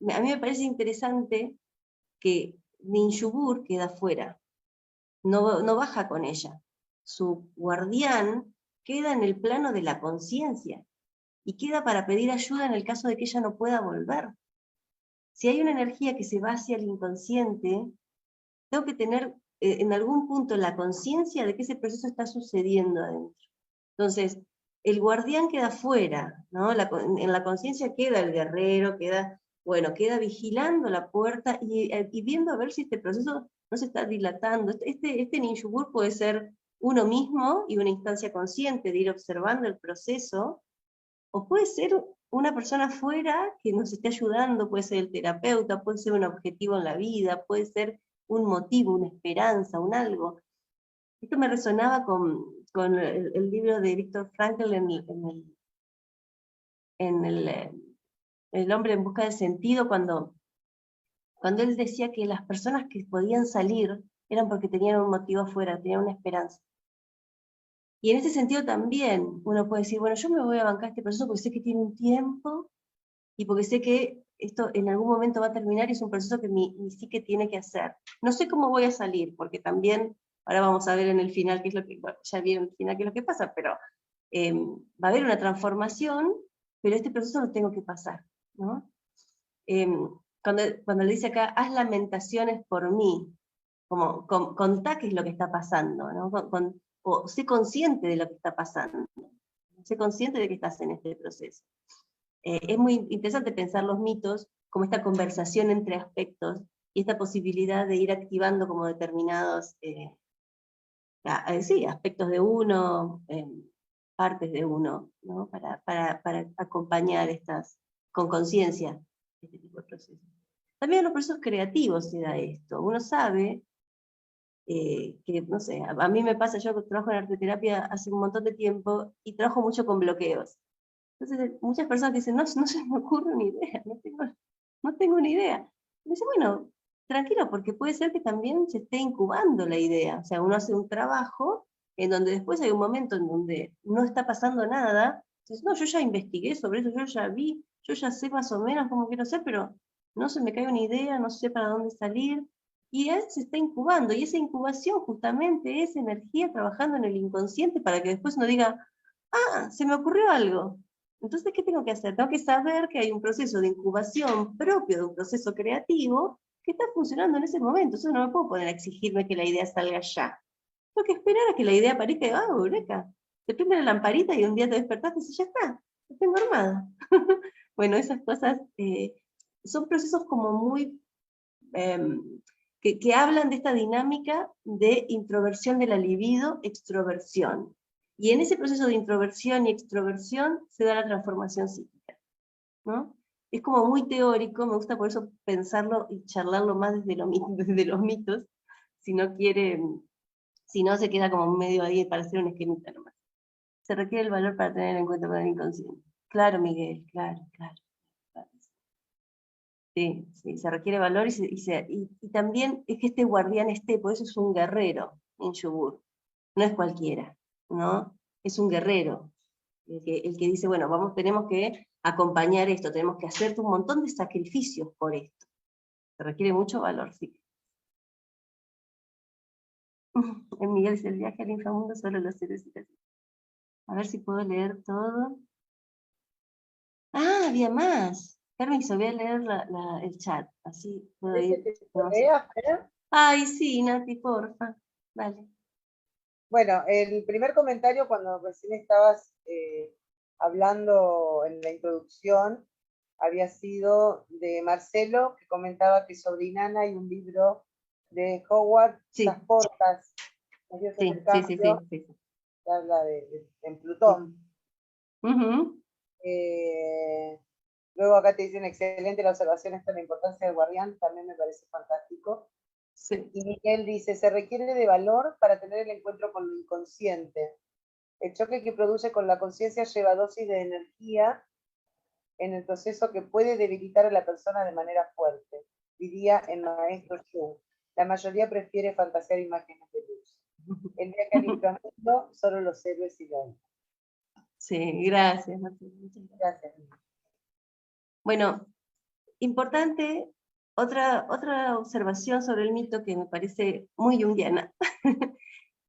a mí me parece interesante que Ninjubur queda fuera, no baja con ella. Su guardián queda en el plano de la conciencia y queda para pedir ayuda en el caso de que ella no pueda volver. Si hay una energía que se va hacia el inconsciente, tengo que tener en algún punto la conciencia de que ese proceso está sucediendo adentro. Entonces, el guardián queda fuera, ¿no? En la conciencia queda el guerrero, queda vigilando la puerta y viendo a ver si este proceso no se está dilatando. Este Ninjubur puede ser uno mismo y una instancia consciente de ir observando el proceso, o puede ser una persona afuera que nos esté ayudando, puede ser el terapeuta, puede ser un objetivo en la vida, puede ser un motivo, una esperanza, un algo. Esto me resonaba con el libro de Viktor Frankl El hombre en busca de sentido, cuando él decía que las personas que podían salir eran porque tenían un motivo afuera, tenían una esperanza. Y en ese sentido también uno puede decir, bueno, yo me voy a bancar este proceso porque sé que tiene un tiempo y porque sé que esto en algún momento va a terminar y es un proceso que mi psique tiene que hacer. No sé cómo voy a salir, porque también, ahora vamos a ver en el final qué es lo que, bueno, ya vieron el final qué es lo que pasa, pero va a haber una transformación, pero este proceso lo tengo que pasar, ¿no? Cuando le dice acá, haz lamentaciones por mí, como contá qué es lo que está pasando, ¿no? O sé consciente de lo que está pasando, sé consciente de que estás en este proceso. Es muy interesante pensar los mitos como esta conversación entre aspectos y esta posibilidad de ir activando como determinados aspectos de uno, partes de uno, ¿no? para acompañar con conciencia este tipo de procesos. También en los procesos creativos se da esto. Uno sabe que, no sé, a mí me pasa, yo trabajo en arteterapia hace un montón de tiempo y trabajo mucho con bloqueos. Entonces, muchas personas dicen, no se me ocurre una idea, no tengo una idea. Y dice, bueno, tranquilo, porque puede ser que también se esté incubando la idea. O sea, uno hace un trabajo en donde después hay un momento en donde no está pasando nada. Entonces, no, yo ya investigué sobre eso, yo ya vi, yo ya sé más o menos cómo quiero hacer, pero no se me cae una idea, no sé para dónde salir. Y él se está incubando, y esa incubación justamente es energía trabajando en el inconsciente para que después uno diga, se me ocurrió algo. Entonces, ¿qué tengo que hacer? Tengo que saber que hay un proceso de incubación propio de un proceso creativo que está funcionando en ese momento. Entonces no me puedo poner a exigirme que la idea salga ya. Tengo que esperar a que la idea aparezca y eureka. Te prende la lamparita y un día te despertaste y ya está, lo tengo armado. Bueno, esas cosas son procesos como muy... que hablan de esta dinámica de introversión de la libido, extroversión. Y en ese proceso de introversión y extroversión se da la transformación psíquica, ¿no? Es como muy teórico, me gusta por eso pensarlo y charlarlo más desde los mitos, si no se queda como medio ahí para hacer un esquemita nomás. Se requiere el valor para tener en cuenta con el inconsciente. Claro, Miguel, claro. Sí, se requiere valor y también es que este guardián por eso es un guerrero en Yubur, no es cualquiera, ¿no? Es un guerrero, el que dice, bueno, tenemos que acompañar esto, tenemos que hacer un montón de sacrificios por esto. Se requiere mucho valor, sí. En Miguel dice, el viaje al inframundo solo los seres. A ver si puedo leer todo. Había más. Permiso, voy a leer el chat, así puedo ir. Ay, sí, Nati, porfa. Vale. Bueno, el primer comentario cuando recién estabas hablando en la introducción había sido de Marcelo, que comentaba que sobre Inanna hay un libro de Howard Portas, sí. que habla en Plutón. Luego acá te dicen, excelente la observación, esto de la importancia del guardián, también me parece fantástico. Sí. Y Miguel dice, se requiere de valor para tener el encuentro con lo inconsciente. El choque que produce con la conciencia lleva dosis de energía en el proceso que puede debilitar a la persona de manera fuerte, diría el maestro Jung. La mayoría prefiere fantasear imágenes de luz. El viaje al inframundo, solo los héroes y los. Sí, gracias, Marcela, muchas gracias. Gracias. Bueno, importante, otra observación sobre el mito que me parece muy junguiana,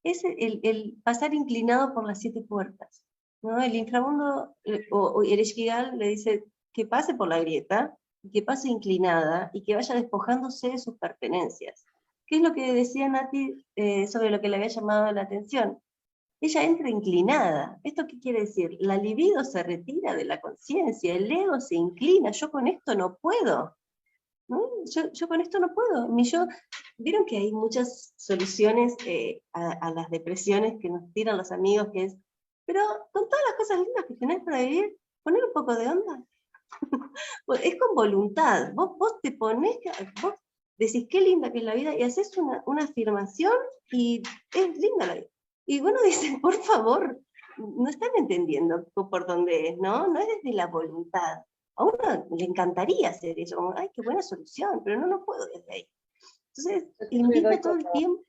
es el pasar inclinado por las 7 puertas, ¿no? El inframundo, o el Esquigal le dice que pase por la grieta, que pase inclinada, y que vaya despojándose de sus pertenencias. ¿Qué es lo que decía Nati sobre lo que le había llamado la atención? Ella entra inclinada. ¿Esto qué quiere decir? La libido se retira de la conciencia, el ego se inclina, yo con esto no puedo. ¿No? Yo con esto no puedo. Vieron que hay muchas soluciones a las depresiones que nos tiran los amigos, que es, pero con todas las cosas lindas que tenés para vivir, poner un poco de onda. Es con voluntad. Vos te ponés, vos decís qué linda que es la vida y haces una afirmación y es linda la vida. Y bueno, dice, por favor, no están entendiendo por dónde es, ¿no? No es desde la voluntad. A uno le encantaría hacer eso, como, ay, qué buena solución, pero no lo puedo desde ahí. Entonces, invita todo el tiempo.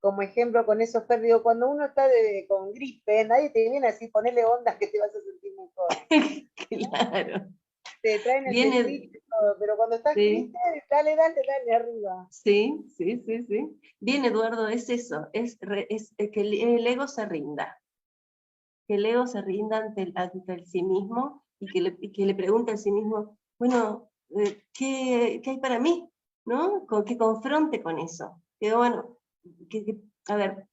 Como ejemplo con eso, Fer, digo, cuando uno está con gripe, nadie te viene así, ponerle ondas que te vas a sentir mejor. Claro. Te traen el tecito, pero cuando estás triste, dale arriba. Sí. Bien, Eduardo, es eso, es que el ego se rinda. Que el ego se rinda ante el sí mismo y que le pregunte a sí mismo, bueno, ¿qué hay para mí? ¿No? Que confronte con eso. Que bueno, a ver,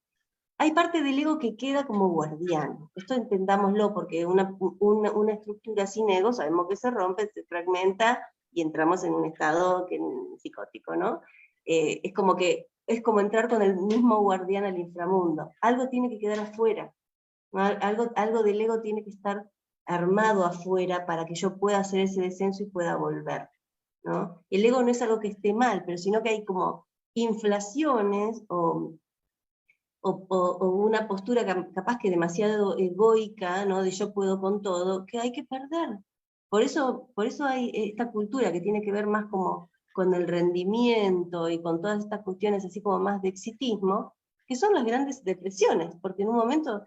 hay parte del ego que queda como guardián. Esto entendámoslo, porque una estructura sin ego sabemos que se rompe, se fragmenta y entramos en un estado psicótico, ¿no? Es como entrar con el mismo guardián al inframundo. Algo tiene que quedar afuera. Algo del ego tiene que estar armado afuera para que yo pueda hacer ese descenso y pueda volver, ¿no? El ego no es algo que esté mal, pero sino que hay como inflaciones o una postura capaz que demasiado egoica, ¿no? De yo puedo con todo, que hay que perder. Por eso hay esta cultura que tiene que ver más como con el rendimiento y con todas estas cuestiones así como más de exitismo, que son las grandes depresiones, porque en un momento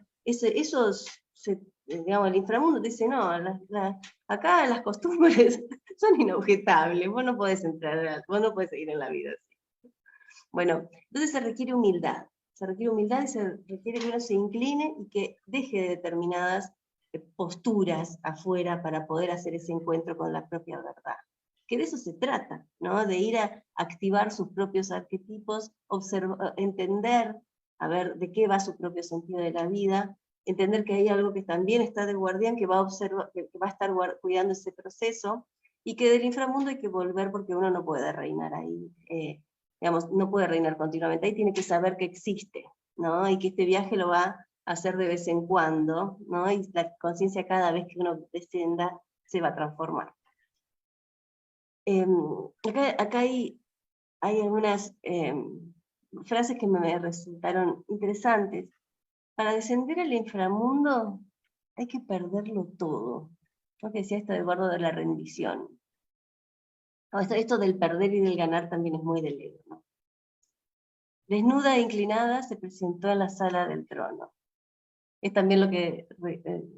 digamos, el inframundo te dice, no, acá las costumbres son inobjetables, vos no podés vos no podés seguir en la vida así. Bueno, entonces se requiere humildad. Se requiere humildad y se requiere que uno se incline y que deje determinadas posturas afuera para poder hacer ese encuentro con la propia verdad. Que de eso se trata, ¿no? De ir a activar sus propios arquetipos, entender, a ver de qué va su propio sentido de la vida, entender que hay algo que también está de guardián, que va a estar cuidando ese proceso, y que del inframundo hay que volver porque uno no puede reinar ahí. Digamos, no puede reinar continuamente, ahí tiene que saber que existe, ¿no? Y que este viaje lo va a hacer de vez en cuando, ¿no? Y la conciencia cada vez que uno descienda se va a transformar. Acá hay algunas frases que me resultaron interesantes. Para descender al inframundo hay que perderlo todo. Lo que decía esto de Eduardo de la rendición. Esto del perder y del ganar también es muy del ego, ¿no? Desnuda e inclinada se presentó en la sala del trono. Es también lo que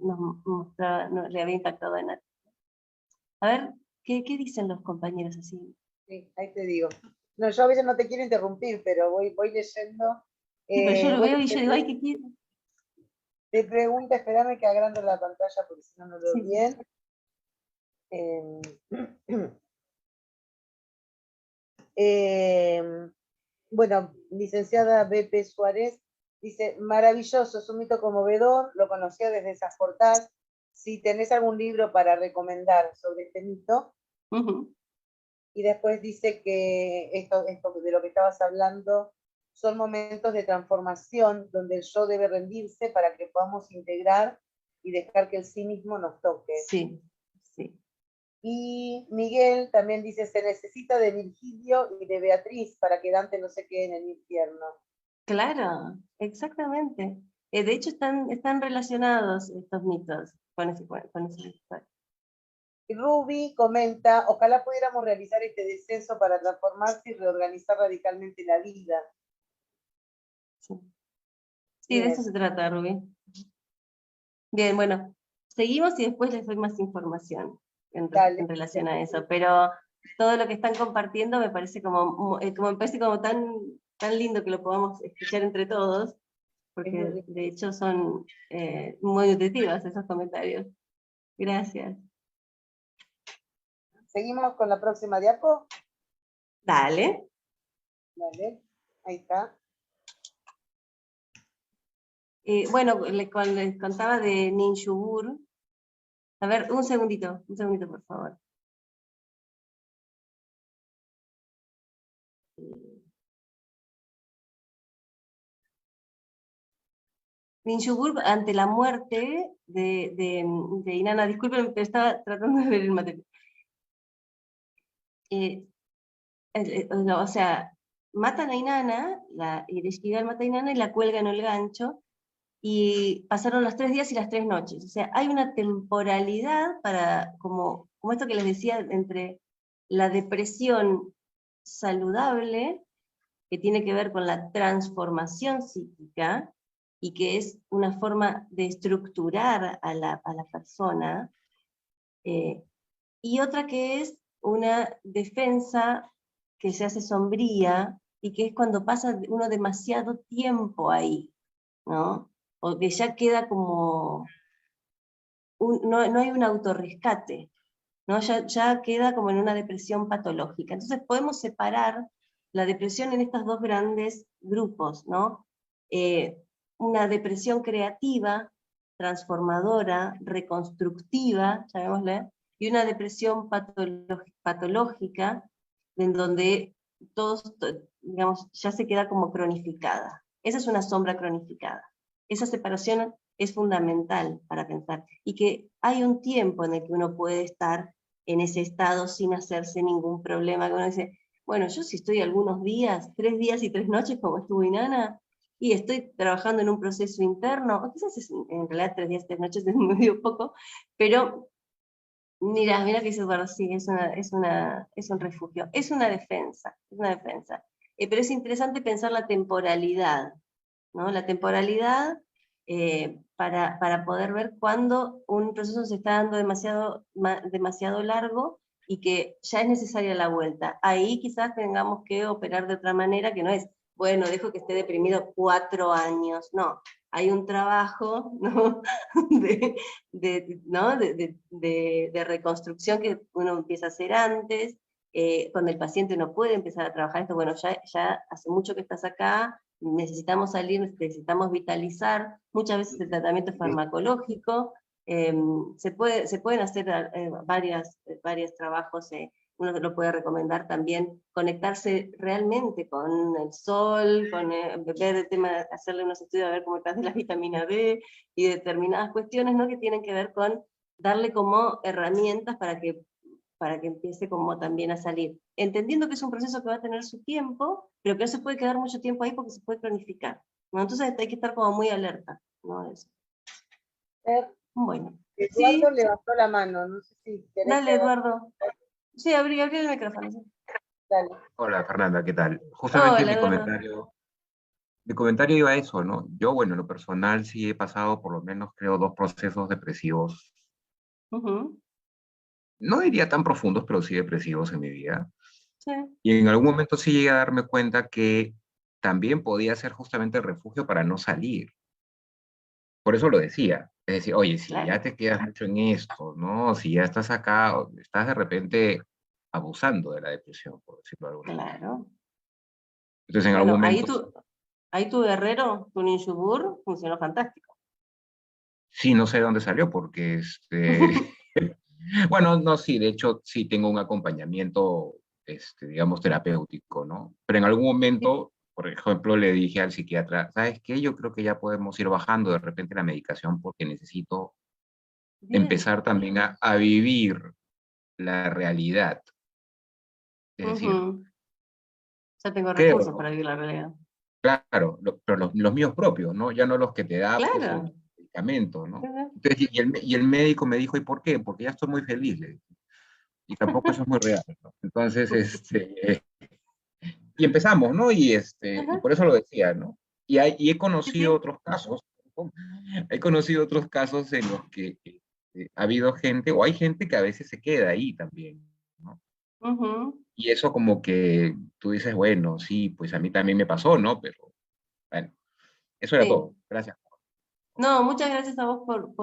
nos mostraba, le había impactado a Nati. A ver, ¿qué dicen los compañeros así? Sí, ahí te digo. No, yo a veces no te quiero interrumpir, pero voy leyendo. Pero yo lo veo y yo digo, ay, ¿qué quiero? Te pregunta, espérame que agrando la pantalla porque si no, no lo veo bien. Bueno, licenciada B.P. Suárez dice, maravilloso, es un mito conmovedor, lo conocía desde esas portadas. Si tenés algún libro para recomendar sobre este mito. Y después dice que esto de lo que estabas hablando son momentos de transformación donde el yo debe rendirse para que podamos integrar y dejar que el sí mismo nos toque. Sí. Y Miguel también dice, se necesita de Virgilio y de Beatriz para que Dante no se quede en el infierno. Claro, exactamente. De hecho están relacionados estos mitos con ese Y Ruby comenta, ojalá pudiéramos realizar este descenso para transformarse y reorganizar radicalmente la vida. Sí, sí, de Bien. eso se trata, Rubí. Bien, bueno, seguimos y después les doy más información Dale. en relación a eso, pero todo lo que están compartiendo me parece me parece como tan lindo que lo podamos escuchar entre todos, porque de hecho son muy nutritivos esos comentarios. Gracias. Seguimos con la próxima diapo. Dale. Vale, ahí está. Bueno, cuando les contaba de Ninshubur, a ver, un segundito, por favor. Ninshubur, ante la muerte de Inanna, disculpen, pero estaba tratando de ver el material. O sea, matan a Inanna, Ereshkigal mata a Inanna y la cuelga en el gancho, y pasaron los 3 días y las 3 noches. O sea, hay una temporalidad como esto que les decía, entre la depresión saludable, que tiene que ver con la transformación psíquica, y que es una forma de estructurar a la persona, y otra que es una defensa que se hace sombría, y que es cuando pasa uno demasiado tiempo ahí, ¿no? O que ya queda como, no hay un autorrescate, ¿no? Ya queda como en una depresión patológica. Entonces podemos separar la depresión en estos dos grandes grupos, ¿no? Una depresión creativa, transformadora, reconstructiva, llamémosle, y una depresión patológica, en donde digamos, ya se queda como cronificada. Esa es una sombra cronificada. Esa separación es fundamental para pensar, y que hay un tiempo en el que uno puede estar en ese estado sin hacerse ningún problema, que uno dice, bueno, yo si estoy algunos días, 3 días y 3 noches como estuvo Inanna, y estoy trabajando en un proceso interno, o quizás en realidad 3 días y 3 noches es medio poco, pero mira que dice Eduardo, sí, es un refugio, es una defensa, pero es interesante pensar la temporalidad, ¿no? La temporalidad, para poder ver cuándo un proceso se está dando demasiado largo y que ya es necesaria la vuelta. Ahí quizás tengamos que operar de otra manera, que no es, bueno, dejo que esté deprimido 4 años, no. Hay un trabajo, ¿no? de reconstrucción que uno empieza a hacer antes. Cuando el paciente no puede empezar a trabajar esto, bueno, ya hace mucho que estás acá, necesitamos salir, necesitamos vitalizar, muchas veces el tratamiento farmacológico, se pueden hacer varios trabajos, uno lo puede recomendar también, conectarse realmente con el sol, ver el tema, hacerle unos estudios a ver cómo está de la vitamina D, y determinadas cuestiones, ¿no? Que tienen que ver con darle como herramientas para que empiece como también a salir. Entendiendo que es un proceso que va a tener su tiempo, pero que no se puede quedar mucho tiempo ahí porque se puede cronificar, ¿no? Entonces hay que estar como muy alerta, ¿no? Eso. Bueno. Eduardo Sí, levantó la mano, no sé si querés. dale, Eduardo. Sí, abrí el micrófono. Sí. Dale. Hola Fernanda, ¿qué tal? Justamente Hola, Eduardo. mi comentario iba a eso, ¿no? Yo, bueno, en lo personal sí he pasado por lo menos, creo, 2 procesos depresivos. No diría tan profundos, pero sí depresivos en mi vida. Sí. Y en algún momento sí llegué a darme cuenta que también podía ser justamente el refugio para no salir. Por eso lo decía. Es decir, oye, si Claro. ya te quedas mucho en esto, ¿no? Si ya estás acá, estás de repente abusando de la depresión, por decirlo de alguna manera. Claro. Entonces, en algún Bueno, momento ahí tu guerrero, tu ninshubur, funcionó fantástico. sí, no sé de dónde salió, porque bueno, no, sí, de hecho, sí tengo un acompañamiento, digamos, terapéutico, ¿no? Pero en algún momento, por ejemplo, le dije al psiquiatra, ¿sabes qué? Yo creo que ya podemos ir bajando de repente la medicación porque necesito Bien. empezar también a vivir la realidad. Es decir, Ya tengo creo, recursos para ¿no? vivir la realidad. Claro, pero los míos propios, ¿no? Ya no los que te da, pues, el Claro. medicamento, ¿no? Entonces, y el médico me dijo, ¿y por qué? Porque ya estoy muy feliz, le dije. Y tampoco eso es muy real, ¿no? Entonces, y empezamos, ¿no? Y Ajá, por eso lo decía, ¿no? Y he sí, conocido sí. otros casos, ¿no? He conocido otros casos en los que ha habido gente, o hay gente que a veces se queda ahí también, ¿no? Ujú, Y eso como que tú dices, bueno, sí, pues a mí también me pasó, ¿no? Pero bueno, eso era sí. todo. Gracias. No, muchas gracias a vos por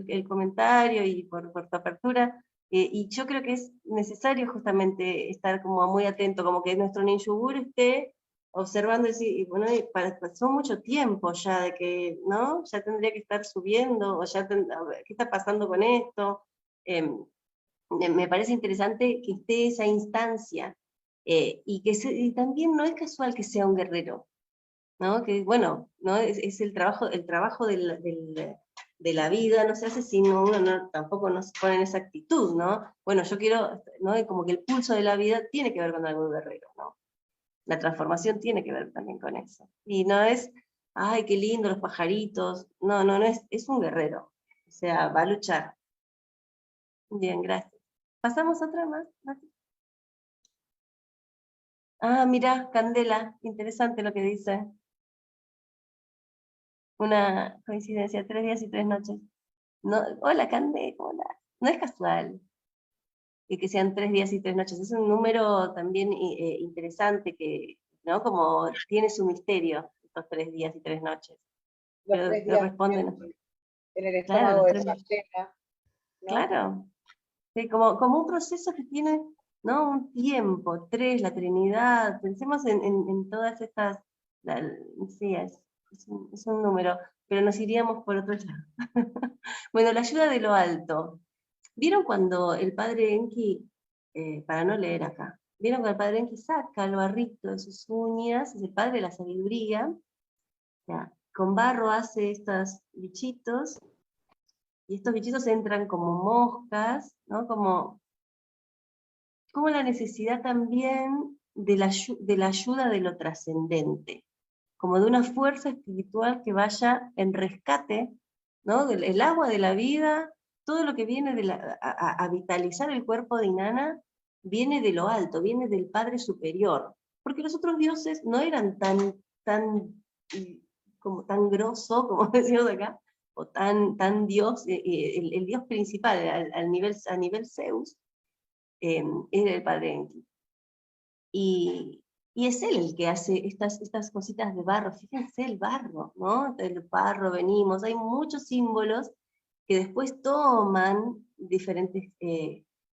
el comentario y por tu apertura. Y yo creo que es necesario justamente estar como muy atento, como que nuestro Ninjubur esté observando y decir, y bueno, pasó mucho tiempo ya de que, ¿no? Ya tendría que estar subiendo, o ya, a ver, ¿qué está pasando con esto? Em, Me parece interesante que esté esa instancia, y también no es casual que sea un guerrero, ¿no? Que bueno, ¿no? Es el trabajo de la vida no se hace si uno tampoco no se pone en esa actitud, ¿no? Bueno, yo quiero, ¿no? Y como que el pulso de la vida tiene que ver con algo guerrero, ¿no? La transformación tiene que ver también con eso. Y no es, ay, qué lindo los pajaritos, no es un guerrero, o sea, va a luchar. Bien, gracias. ¿Pasamos a otra más, Mati? Ah, mira, Candela, interesante lo que dice. Una coincidencia, 3 días y 3 noches. No, hola, Cande, hola. No es casual que sean 3 días y 3 noches. Es un número también interesante que, ¿no? Como tiene su misterio, estos 3 días y 3 noches. Los Pero 3 días responden, en el claro, estómago los de tres la días. ballena, ¿no? Claro. Sí, como un proceso que tiene, ¿no? Un tiempo, tres, la Trinidad. Pensemos en todas estas. Sí, es un número, pero nos iríamos por otro lado. Bueno, la ayuda de lo alto. ¿Vieron cuando el padre Enki, para no leer acá, vieron cuando el padre Enki saca el barrito de sus uñas, es el padre de la sabiduría, ya, con barro hace estos bichitos, y estos bichitos entran como moscas, ¿no? Como la necesidad también de la ayuda de lo trascendente, como de una fuerza espiritual que vaya en rescate, ¿no? El agua de la vida, todo lo que viene a vitalizar el cuerpo de Inanna, viene de lo alto, viene del Padre Superior, porque los otros dioses no eran como tan grosso, como decimos acá, o tan Dios, el Dios principal a nivel Zeus, era el Padre Enki. Y es él el que hace estas cositas de barro. Fíjense el barro, ¿no? Del barro venimos. Hay muchos símbolos que después toman diferentes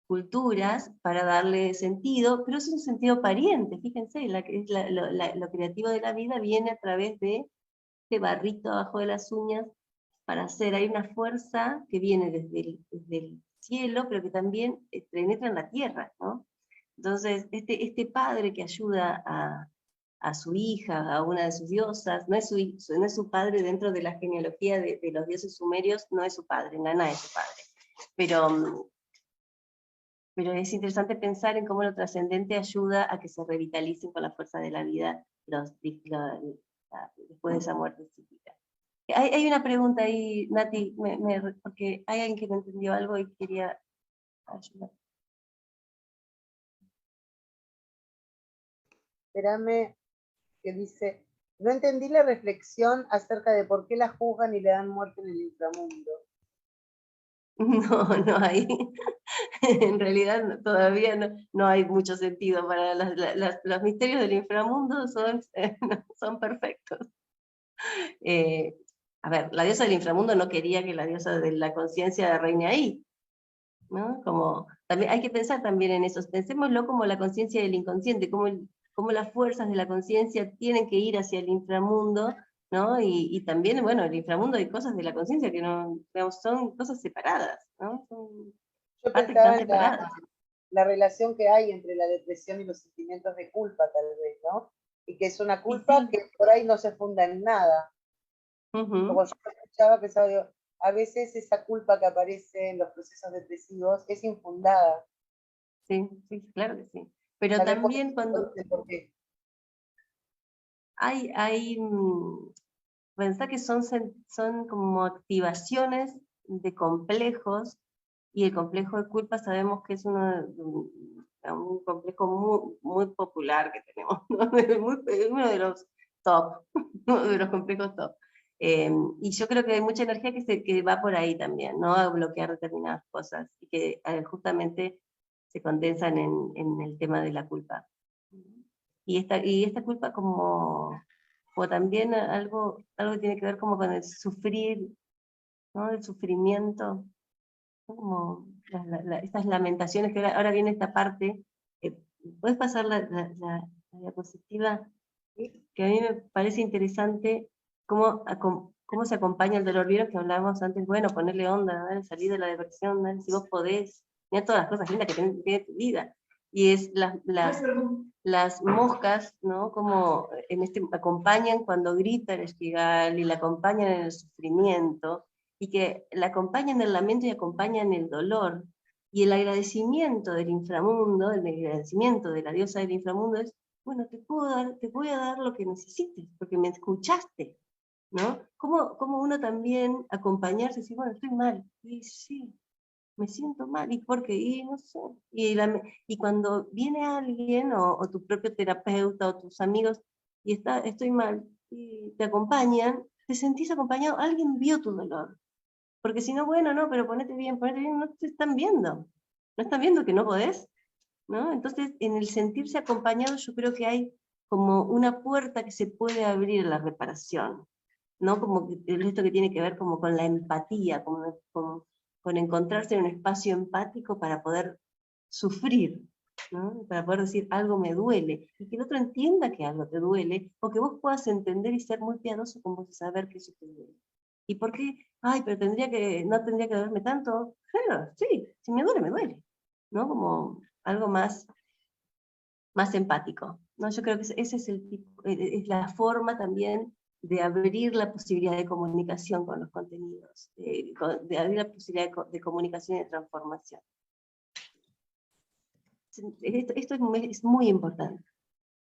culturas para darle sentido, pero es un sentido pariente. Fíjense, lo creativo de la vida viene a través de este barrito abajo de las uñas para hacer. Hay una fuerza que viene desde el cielo, pero que también penetra en la tierra, ¿no? Entonces, este padre que ayuda a su hija, a una de sus diosas, no es su padre dentro de la genealogía de los dioses sumerios, no es su padre, Nana es su padre. Pero es interesante pensar en cómo lo trascendente ayuda a que se revitalicen con la fuerza de la vida después de esa muerte psíquica. Hay una pregunta ahí, Nati, porque hay alguien que no entendió algo y quería ayudar. Espérame, que dice, no entendí la reflexión acerca de por qué la juzgan y le dan muerte en el inframundo. No hay, en realidad todavía no hay mucho sentido para los misterios del inframundo son perfectos. Eh, a ver, la diosa del inframundo no quería que la diosa de la conciencia reine ahí, ¿no? Como, también hay que pensar también en eso, pensémoslo como la conciencia del inconsciente, como las fuerzas de la conciencia tienen que ir hacia el inframundo, ¿no? Y también, bueno, el inframundo hay cosas de la conciencia que no, digamos, son cosas separadas, ¿no? Son Yo partes que están pensaba en separadas. la relación que hay entre la depresión y los sentimientos de culpa, tal vez, ¿no? Y que es una Y culpa sí, que por ahí no se funda en nada. ujú, Como yo escuchaba, pensaba, digo, a veces esa culpa que aparece en los procesos depresivos es infundada. sí, sí, claro que sí. Pero Tal vez por también eso, cuando porque hay pensá que son como activaciones de complejos Y el complejo de culpa sabemos que es un complejo muy, muy popular que tenemos, ¿no? Es uno de los top, uno de los complejos top. Y yo creo que hay mucha energía que va por ahí también, ¿no? A bloquear determinadas cosas, y que justamente se condensan en el tema de la culpa. Y esta culpa como también algo que tiene que ver como con el sufrir, ¿no? El sufrimiento, ¿no? Como estas lamentaciones, que ahora viene esta parte. ¿Puedes pasar la diapositiva? Que a mí me parece interesante cómo se acompaña el dolor. Vieron que hablábamos antes, bueno, ponerle onda, ¿no? Salir de la depresión, ¿no? Si vos podés, mira todas las cosas lindas que tiene tu vida. Y es las moscas, ¿no? Como acompañan cuando grita el espigal, y la acompañan en el sufrimiento, y que la acompañan en el lamento y acompañan el dolor. Y el agradecimiento del inframundo, el agradecimiento de la diosa del inframundo es, bueno, te voy a dar lo que necesites, porque me escuchaste, ¿no? Como uno también acompañarse y decir, bueno, estoy mal, y sí, me siento mal, ¿y por qué? Y no sé. Y cuando viene alguien, o tu propio terapeuta, o tus amigos, y estoy mal, y te acompañan, te sentís acompañado, alguien vio tu dolor. Porque si no, bueno, no, pero ponete bien, no te están viendo. No están viendo que no podés, ¿no? Entonces, en el sentirse acompañado, yo creo que hay como una puerta que se puede abrir a la reparación, ¿no? Como esto que tiene que ver como con la empatía, con encontrarse en un espacio empático para poder sufrir, ¿no? Para poder decir, algo me duele, y que el otro entienda que algo te duele, o que vos puedas entender y ser muy piadoso con vos y saber que eso te duele. ¿Y por qué? Ay, pero no tendría que dolerme tanto. Claro, sí, si me duele, me duele, ¿no? Como algo más empático, ¿no? Yo creo que ese es el tipo, es la forma también de abrir la posibilidad de comunicación con los contenidos, de abrir la posibilidad de comunicación y de transformación. Esto es muy importante.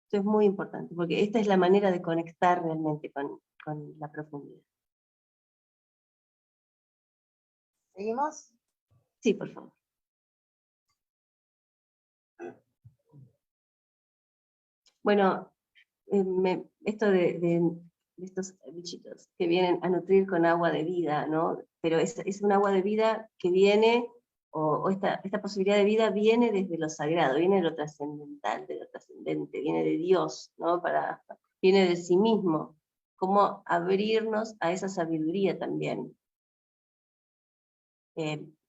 Esto es muy importante, porque esta es la manera de conectar realmente con la profundidad. ¿Seguimos? Sí, por favor. Bueno, esto de estos bichitos que vienen a nutrir con agua de vida, ¿no? Pero es un agua de vida que viene, o esta posibilidad de vida viene desde lo sagrado, viene de lo trascendental, de lo trascendente, viene de Dios, ¿no? Viene de sí mismo. Cómo abrirnos a esa sabiduría también.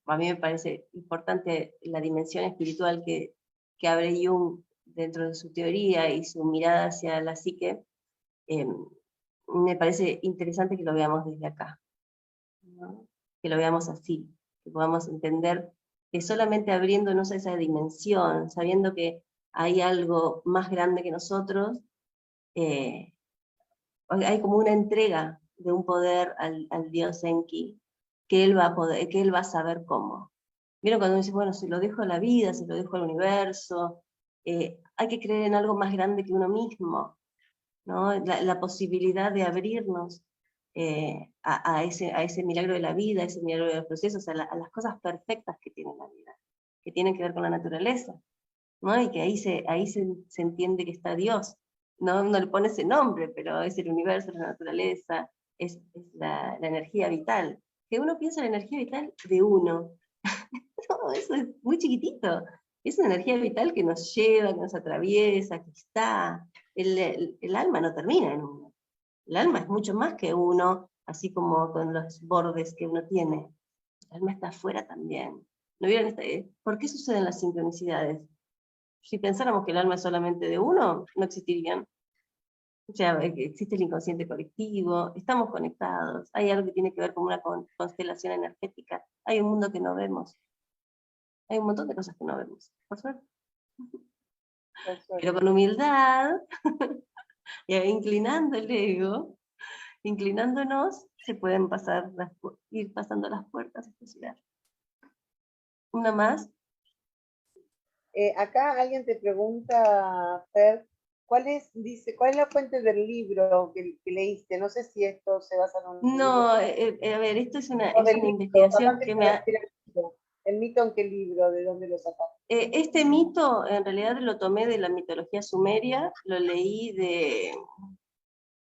A mí me parece importante la dimensión espiritual que abre Jung dentro de su teoría y su mirada hacia la psique. Me parece interesante que lo veamos desde acá, ¿no? Que lo veamos así, que podamos entender que solamente abriéndonos a esa dimensión, sabiendo que hay algo más grande que nosotros, hay como una entrega de un poder al Dios Enki, que él va a saber cómo. ¿Vieron cuando uno dice, bueno, se lo dejo a la vida, se lo dejo al universo? Hay que creer en algo más grande que uno mismo, ¿no? La posibilidad de abrirnos a ese milagro de la vida, a ese milagro de los procesos, a las cosas perfectas que tiene la vida, que tienen que ver con la naturaleza, ¿no? Y que ahí se entiende que está Dios. No le pone ese nombre, pero es el universo, la naturaleza, es la energía vital. Que uno piensa en la energía vital de uno. No, eso es muy chiquitito. Es una energía vital que nos lleva, que nos atraviesa, que está. El alma no termina en uno. El alma es mucho más que uno, así como con los bordes que uno tiene. El alma está afuera también. ¿No vieron ¿Por qué suceden las sincronicidades? Si pensáramos que el alma es solamente de uno, no existirían. O sea, existe el inconsciente colectivo, estamos conectados, hay algo que tiene que ver con una constelación energética, hay un mundo que no vemos. Hay un montón de cosas que no vemos, por suerte. Pero con humildad, y inclinando el ego, inclinándonos, se pueden ir pasando las puertas a esta ciudad. Una más. Acá alguien te pregunta, Fer, ¿cuál es la fuente del libro que leíste? No sé si esto se basa en un No, libro. a ver, esto es una Libro, investigación aparte que me ha... ¿El mito en qué libro? ¿De dónde lo sacaste? Este mito en realidad lo tomé de la mitología sumeria, lo leí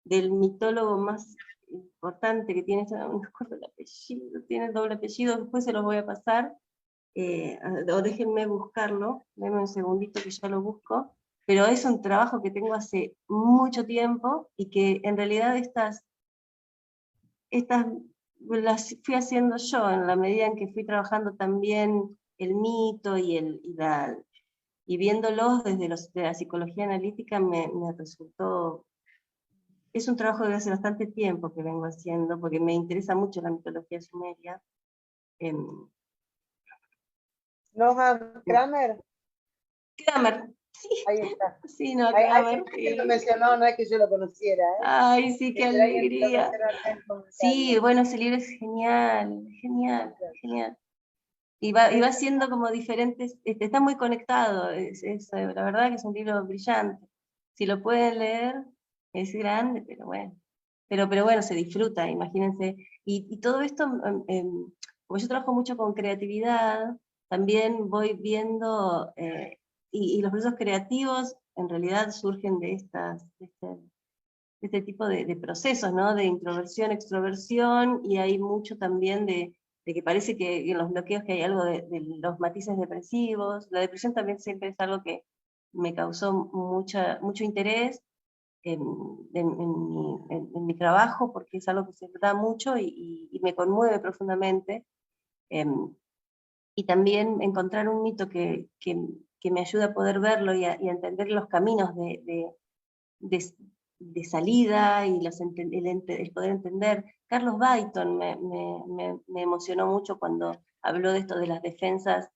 del mitólogo más importante que tiene, no me acuerdo el apellido, tiene el doble apellido, después se los voy a pasar, o déjenme buscarlo, denme un segundito que ya lo busco, pero es un trabajo que tengo hace mucho tiempo, y que en realidad estas las fui haciendo yo, en la medida en que fui trabajando también el mito y viéndolos desde de la psicología analítica me resultó. Es un trabajo de hace bastante tiempo que vengo haciendo, porque me interesa mucho la mitología sumeria. Noam Kramer, Kramer, sí, ahí está. sí, no, Alguien Kramer. lo mencionó, no es que yo lo conociera, ¿eh? Ay, sí, qué Pero alguien lo alegría. mencionó acá en el Sí, comentario. bueno, ese libro es genial, genial, genial. Y va siendo como diferentes, está muy conectado, la verdad que es un libro brillante. Si lo pueden leer, es grande, pero bueno. Pero bueno, se disfruta, imagínense. Y todo esto, como yo trabajo mucho con creatividad, también voy viendo, y los procesos creativos en realidad surgen de este tipo de procesos, ¿no? De introversión, extroversión, y hay mucho también de que parece que en los bloqueos que hay algo de los matices depresivos. La depresión también siempre es algo que me causó mucho interés en mi trabajo, porque es algo que se da mucho y me conmueve profundamente. Y también encontrar un mito que me ayude a poder verlo y a entender los caminos de salida y el poder entender. Carlos Baiton me emocionó mucho cuando habló de esto de las defensas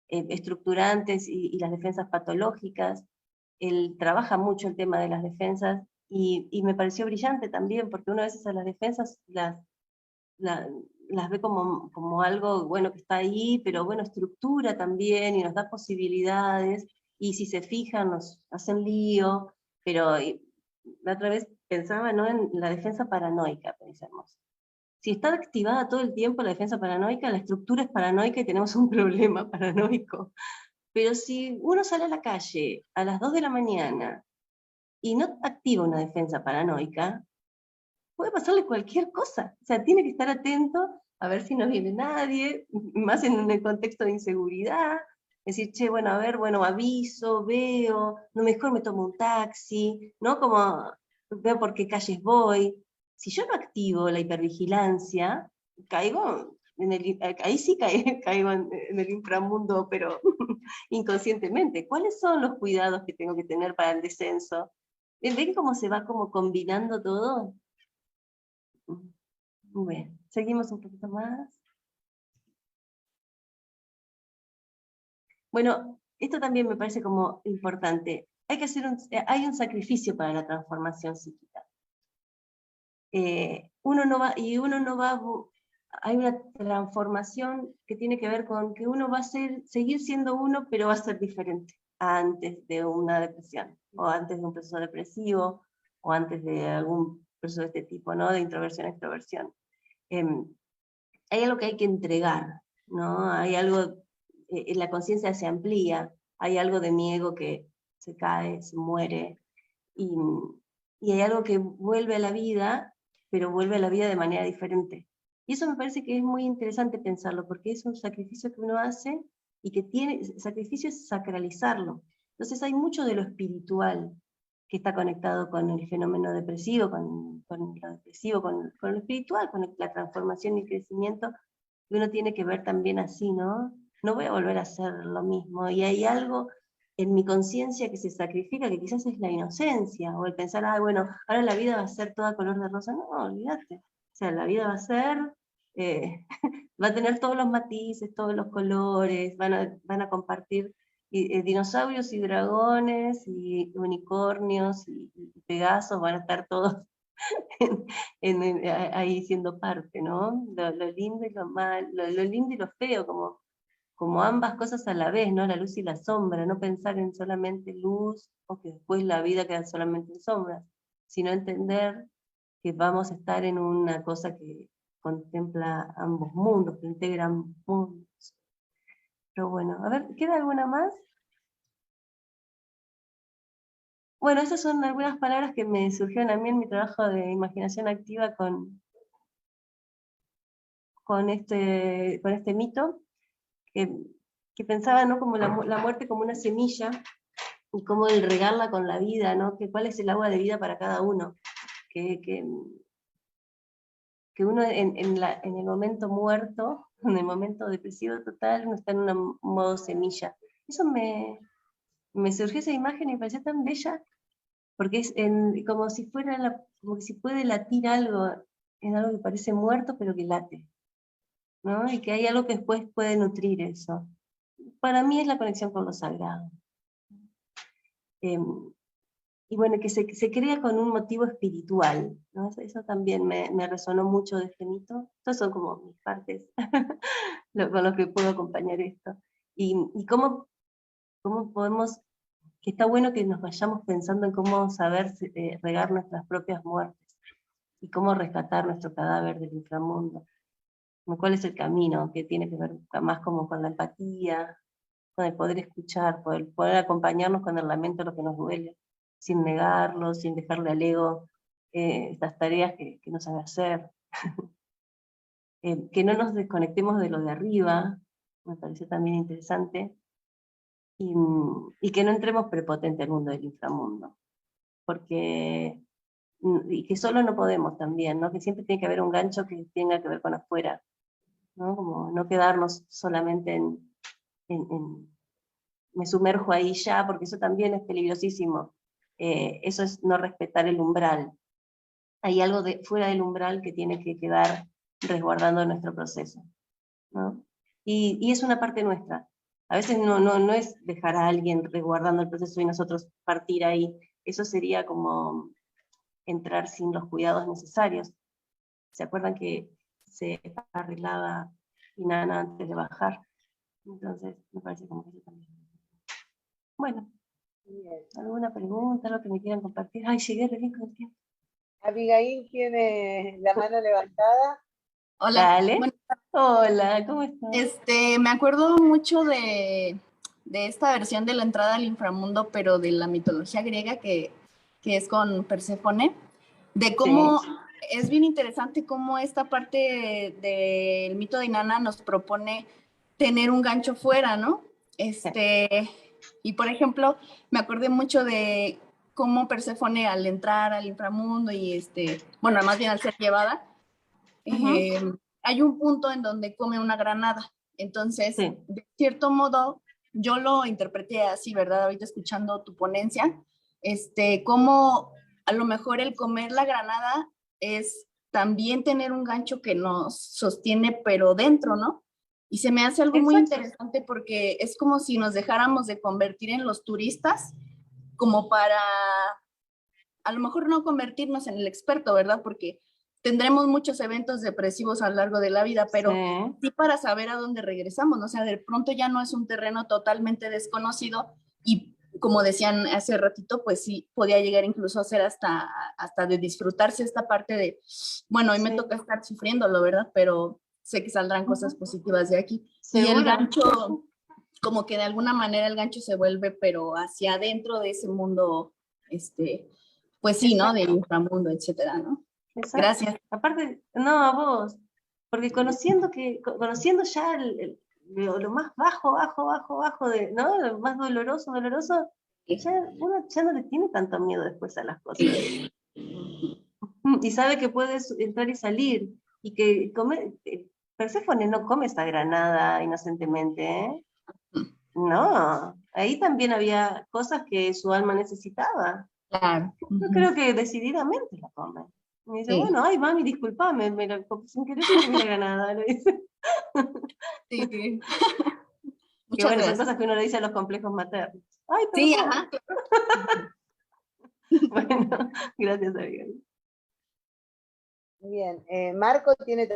estructurantes y las defensas patológicas. Él trabaja mucho el tema de las defensas y me pareció brillante también, porque uno a veces a las defensas las ve como algo bueno que está ahí, pero bueno, estructura también y nos da posibilidades, y si se fijan nos hacen lío, pero la otra vez pensaba, ¿no?, en la defensa paranoica, pensemos. Si está activada todo el tiempo la defensa paranoica, la estructura es paranoica y tenemos un problema paranoico. Pero si uno sale a la calle a las 2 de la mañana y no activa una defensa paranoica, puede pasarle cualquier cosa. O sea, tiene que estar atento a ver si no viene nadie, más en un contexto de inseguridad. Decir, che, bueno, a ver, bueno, aviso, veo, no, mejor me tomo un taxi, ¿no? Como veo por qué calles voy. Si yo no activo la hipervigilancia, caigo ahí sí caigo en el inframundo, pero inconscientemente. ¿Cuáles son los cuidados que tengo que tener para el descenso? ¿Ven cómo se va como combinando todo? Bueno, seguimos un poquito más. Bueno, esto también me parece como importante. Hay que hacer hay un sacrificio para la transformación psíquica. Uno no va, hay una transformación que tiene que ver con que uno va a seguir siendo uno, pero va a ser diferente antes de una depresión, o antes de un proceso depresivo, o antes de algún proceso de este tipo, ¿no? De introversión, extroversión. Hay algo que hay que entregar, ¿no? Hay algo, la conciencia se amplía, hay algo de mi ego que se cae, se muere, y hay algo que vuelve a la vida, pero vuelve a la vida de manera diferente. Y eso me parece que es muy interesante pensarlo, porque es un sacrificio que uno hace, y que sacrificio es sacralizarlo. Entonces hay mucho de lo espiritual que está conectado con el fenómeno depresivo, con lo depresivo, con lo espiritual, con la transformación y el crecimiento, que uno tiene que ver también así, ¿no? No voy a volver a hacer lo mismo, y hay algo en mi conciencia que se sacrifica, que quizás es la inocencia, o el pensar, ah, bueno, ahora la vida va a ser toda color de rosa. No, olvídate. O sea, la vida va a ser, va a tener todos los matices, todos los colores, van a compartir dinosaurios y dragones y unicornios y pegasos, van a estar todos ahí siendo parte, ¿no? Lo lindo y lo mal, lo lindo y lo feo, como ambas cosas a la vez, ¿no? La luz y la sombra, no pensar en solamente luz, o que después la vida queda solamente en sombras, sino entender que vamos a estar en una cosa que contempla ambos mundos, que integra ambos mundos. Pero bueno, a ver, ¿queda alguna más? Bueno, estas son algunas palabras que me surgieron a mí en mi trabajo de imaginación activa con este mito, que pensaba, ¿no? Como la muerte como una semilla, y cómo el regarla con la vida, ¿no? Que cuál es el agua de vida para cada uno. Que uno en el momento muerto, en el momento depresivo total, uno está en un modo semilla. Eso me surgió esa imagen y me pareció tan bella, porque es como si fuera, como que si puede latir algo, en algo que parece muerto, pero que late, ¿no? Y que hay algo que después puede nutrir eso. Para mí es la conexión con lo sagrado. Y bueno, que se crea con un motivo espiritual, ¿no? Eso también me resonó mucho de este mito. Estas son como mis partes con lo que puedo acompañar esto. Y cómo podemos, que está bueno que nos vayamos pensando en cómo saber regar nuestras propias muertes, y cómo rescatar nuestro cadáver del inframundo. ¿Cuál es el camino? Que tiene que ver más como con la empatía, con el poder escuchar, poder acompañarnos con el lamento de lo que nos duele, sin negarlo, sin dejarle al ego estas tareas que no sabe hacer. Que no nos desconectemos de lo de arriba, me pareció también interesante, y que no entremos prepotente al mundo del inframundo, porque, y que solo no podemos también, ¿no? Que siempre tiene que haber un gancho que tenga que ver con afuera, ¿no? Como no quedarnos solamente en me sumerjo ahí ya, porque eso también es peligrosísimo. Eso es no respetar el umbral. Hay algo fuera del umbral que tiene que quedar resguardando nuestro proceso, ¿no? Y es una parte nuestra. A veces no es dejar a alguien resguardando el proceso y nosotros partir ahí. Eso sería como entrar sin los cuidados necesarios. ¿Se acuerdan que se arreglaba Inanna antes de bajar? Entonces, me parece como que eso también. Bueno, Bien. ¿alguna pregunta, algo que me quieran compartir? Ay, llegué re bien con el tiempo. Abigail tiene la mano levantada. Hola. Dale. Bueno, hola, ¿cómo estás? me acuerdo mucho de esta versión de la entrada al inframundo, pero de la mitología griega que es con Perséfone, de cómo es bien interesante cómo esta parte del mito de Inanna nos propone tener un gancho fuera, ¿no? Y por ejemplo, me acordé mucho de cómo Perséfone al entrar al inframundo y bueno, más bien al ser llevada, hay un punto en donde come una granada. Entonces, de cierto modo, yo lo interpreté así, ¿verdad? Ahorita escuchando tu ponencia, como a lo mejor el comer la granada es también tener un gancho que nos sostiene, pero dentro, ¿no? Y se me hace algo muy interesante porque es como si nos dejáramos de convertir en los turistas, como para a lo mejor no convertirnos en el experto, ¿verdad? Porque tendremos muchos eventos depresivos a lo largo de la vida, pero sí para saber a dónde regresamos, ¿no? O sea, de pronto ya no es un terreno totalmente desconocido y como decían hace ratito, pues sí, podía llegar incluso a ser hasta de disfrutarse esta parte de, bueno, hoy me toca estar sufriéndolo, ¿verdad? Pero sé que saldrán cosas positivas de aquí. ¿Seguro? Y el gancho, como que de alguna manera el gancho se vuelve, pero hacia adentro de ese mundo, pues sí, ¿no? Del inframundo, etcétera, ¿no? Exacto. Gracias. Aparte, no, a vos, porque conociendo ya lo más bajo, de, ¿no? Lo más doloroso, ya uno ya no le tiene tanto miedo después a las cosas. Y sabe que puedes entrar y salir, y que Perséfone no come esa granada inocentemente, ¿eh? No, ahí también había cosas que su alma necesitaba. Claro. Yo creo que decididamente la come. Me dice, bueno, ay, mami, disculpame, sin querer me la granada, le dice. Sí. Que Muchas bueno, gracias. son cosas que uno le dice a los complejos maternos. Ay, perdón. Sí, ajá. Bueno, gracias, Abigail. Bien, Marco tiene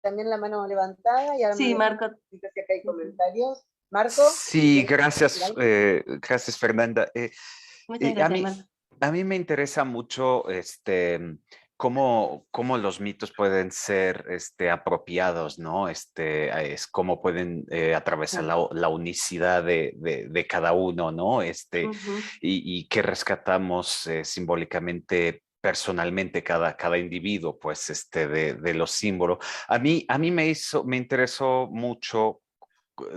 también la mano levantada. Y ahora sí, Marco. Si acá hay comentarios. Marco. Sí, gracias, gracias Fernanda. Muchas gracias, a mí me interesa mucho cómo los mitos pueden ser apropiados, ¿no? Cómo pueden atravesar la unicidad de cada uno, ¿no? Y que rescatamos simbólicamente, personalmente, cada individuo, pues, de los símbolos. A mí me interesó mucho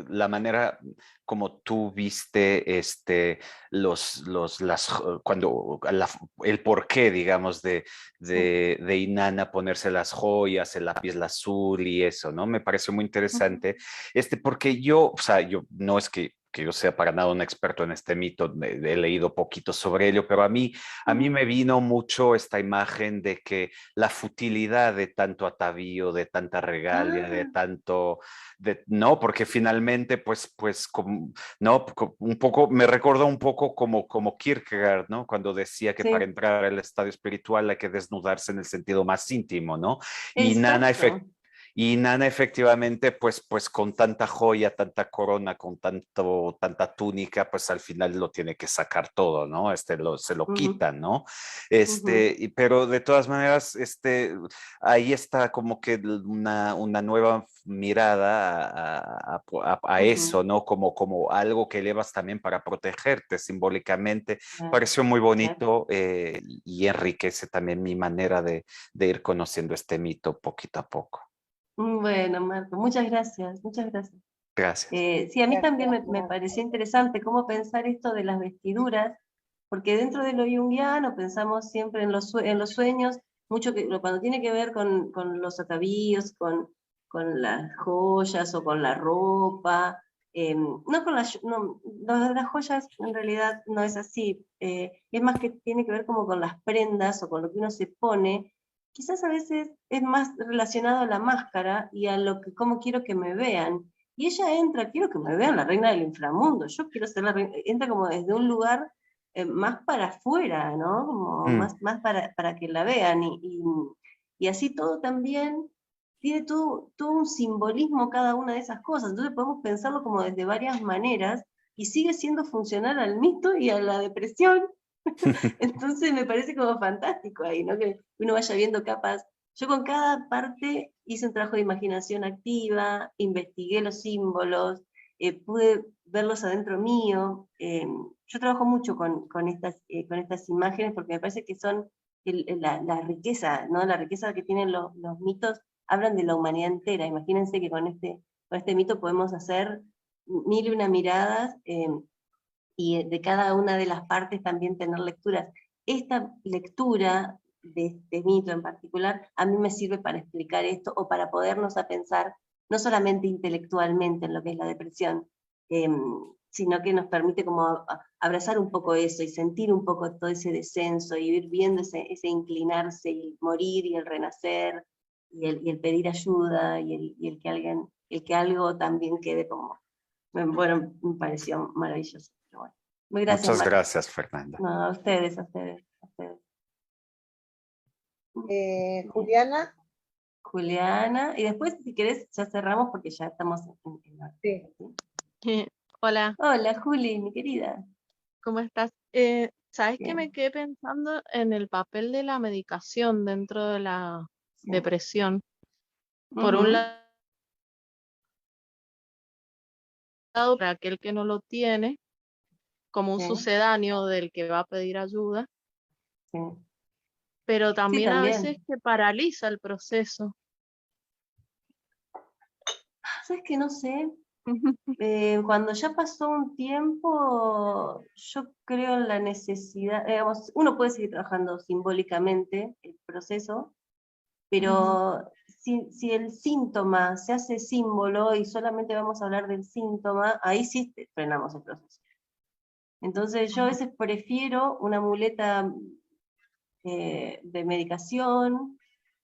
la manera como tú viste cuando el porqué, digamos, de Inanna ponerse las joyas, el lápiz azul y eso, ¿no? Me pareció muy interesante, porque o sea, yo no es que yo sea para nada un experto en este mito, he leído poquito sobre ello, pero a mí me vino mucho esta imagen de que la futilidad de tanto atavío, de tanta regalia, de tanto, no, porque finalmente, no, un poco, me recordó un poco como Kierkegaard, ¿no? Cuando decía que para entrar al estadio espiritual hay que desnudarse en el sentido más íntimo, ¿no? Y Nana efectivamente, pues con tanta joya, tanta corona, con tanta túnica, pues al final lo tiene que sacar todo, ¿no? Se lo quitan, ¿no? Pero de todas maneras, ahí está como que una nueva mirada a eso, ¿no? Como algo que elevas también para protegerte simbólicamente. Pareció muy bonito y enriquece también mi manera de ir conociendo este mito poquito a poco. Bueno, Marco, muchas gracias, muchas gracias. Gracias. Sí, a mí también me Gracias. pareció interesante cómo pensar esto de las vestiduras, porque dentro de lo junguiano pensamos siempre en los sueños, mucho cuando tiene que ver con los atavíos, con las joyas o con la ropa, no con las joyas en realidad no es así, es más que tiene que ver como con las prendas o con lo que uno se pone. Quizás a veces es más relacionado a la máscara y a cómo quiero que me vean. Y ella entra, quiero que me vean la reina del inframundo, yo quiero ser la reina, entra como desde un lugar más para afuera, ¿no? Como más para que la vean. Y así todo también tiene todo un simbolismo cada una de esas cosas. Entonces podemos pensarlo como desde varias maneras y sigue siendo funcional al mito y a la depresión. Entonces me parece como fantástico ahí, ¿no? Que uno vaya viendo capas. Yo con cada parte hice un trabajo de imaginación activa, investigué los símbolos, pude verlos adentro mío. Yo trabajo mucho con estas imágenes porque me parece que son la riqueza, ¿no? La riqueza que tienen los mitos, hablan de la humanidad entera. Imagínense que con este mito podemos hacer mil y una miradas, y de cada una de las partes también tener lecturas. Esta lectura de este mito en particular a mí me sirve para explicar esto o para podernos a pensar no solamente intelectualmente en lo que es la depresión, sino que nos permite como abrazar un poco eso y sentir un poco todo ese descenso y ir viendo ese inclinarse y morir y el renacer y el pedir ayuda y el que algo también quede como, bueno, me pareció maravilloso. Bueno, muy gracias, Muchas Marco. gracias, Fernanda. No, a ustedes. Juliana. Juliana, y después, si querés, ya cerramos porque ya estamos en la... Sí. Hola, Hola, Juli, mi querida. ¿cómo estás? ¿Sabes qué? Bien. Me quedé pensando en el papel de la medicación dentro de la Sí. depresión. Por un lado, para aquel que no lo tiene, como un Sí. sucedáneo del que va a pedir ayuda, Sí. pero Sí, también a también. veces que paraliza el proceso. ¿Sabes qué? No sé. Cuando ya pasó un tiempo, yo creo en la necesidad, digamos, uno puede seguir trabajando simbólicamente el proceso, pero si el síntoma se hace símbolo y solamente vamos a hablar del síntoma, ahí sí frenamos el proceso. Entonces yo a veces prefiero una muleta de medicación,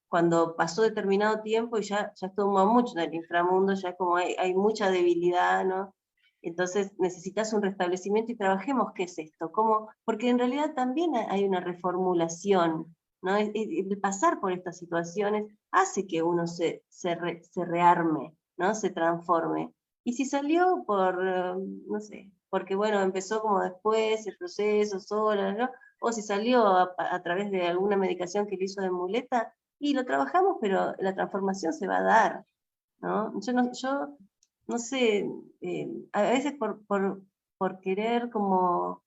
cuando pasó determinado tiempo y ya estuvo mucho en el inframundo, ya como hay mucha debilidad, ¿no? Entonces necesitas un restablecimiento y trabajemos qué es esto, porque en realidad también hay una reformulación, ¿no? El pasar por estas situaciones hace que uno se rearme, ¿no? Se transforme. Y si salió por, no sé, porque bueno, empezó como después el proceso sola, ¿no? o si salió a través de alguna medicación que le hizo de muleta, y lo trabajamos, pero la transformación se va a dar, ¿no? Yo no sé, a veces por querer como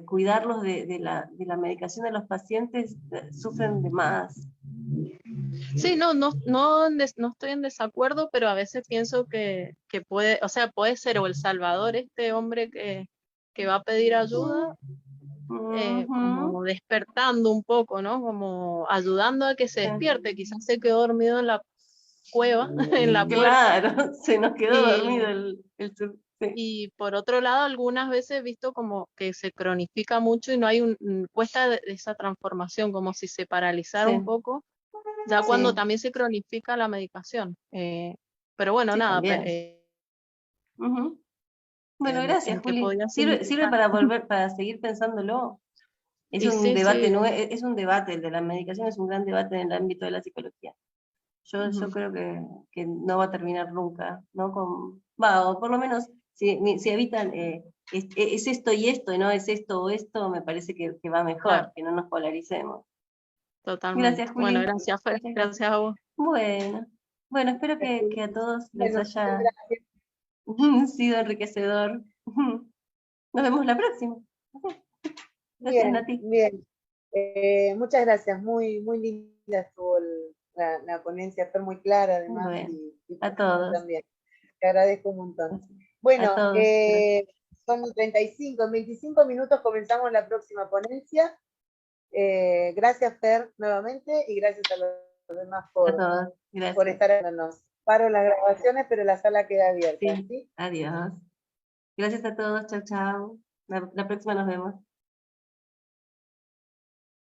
cuidarlos de la medicación de los pacientes, sufren de más. Sí, no estoy en desacuerdo, pero a veces pienso que puede, o sea, puede ser o el salvador este hombre que va a pedir ayuda, como despertando un poco, ¿no? Como ayudando a que se despierte. Quizás se quedó dormido en la cueva, en la puerta. Claro, se nos quedó dormido sí. Y por otro lado, algunas veces he visto como que se cronifica mucho y no hay cuesta esa transformación, como si se paralizara un poco, ya cuando también se cronifica la medicación. Pero bueno, Sí, nada. Bueno, gracias, que Juli. podía Sirve para seguir pensándolo. Es un sí, debate, sí. es un debate, el de la medicación es un gran debate en el ámbito de la psicología. Yo creo que no va a terminar nunca, ¿no? O por lo menos, si evitan, es esto y esto, no es esto o esto, me parece que va mejor, Claro. que no nos polaricemos. Totalmente. Gracias, Juli. Bueno, gracias, Fer. Gracias a vos. Bueno, espero que a todos les Bueno, haya sido enriquecedor. Nos vemos la próxima. Gracias, bien, Nati. bien. Muchas gracias, muy, muy linda estuvo la ponencia, fue muy clara además. Bueno, y a todos. también. Te agradezco un montón. Bueno, A todos. son 35, en 25 minutos comenzamos la próxima ponencia. Gracias, Fer, nuevamente, y gracias a los demás A por todos. Gracias. por estar ayudándonos. Paro las grabaciones, pero la sala queda abierta. Sí. ¿Sí? Adiós. Gracias a todos. Chao, chao. La próxima nos vemos.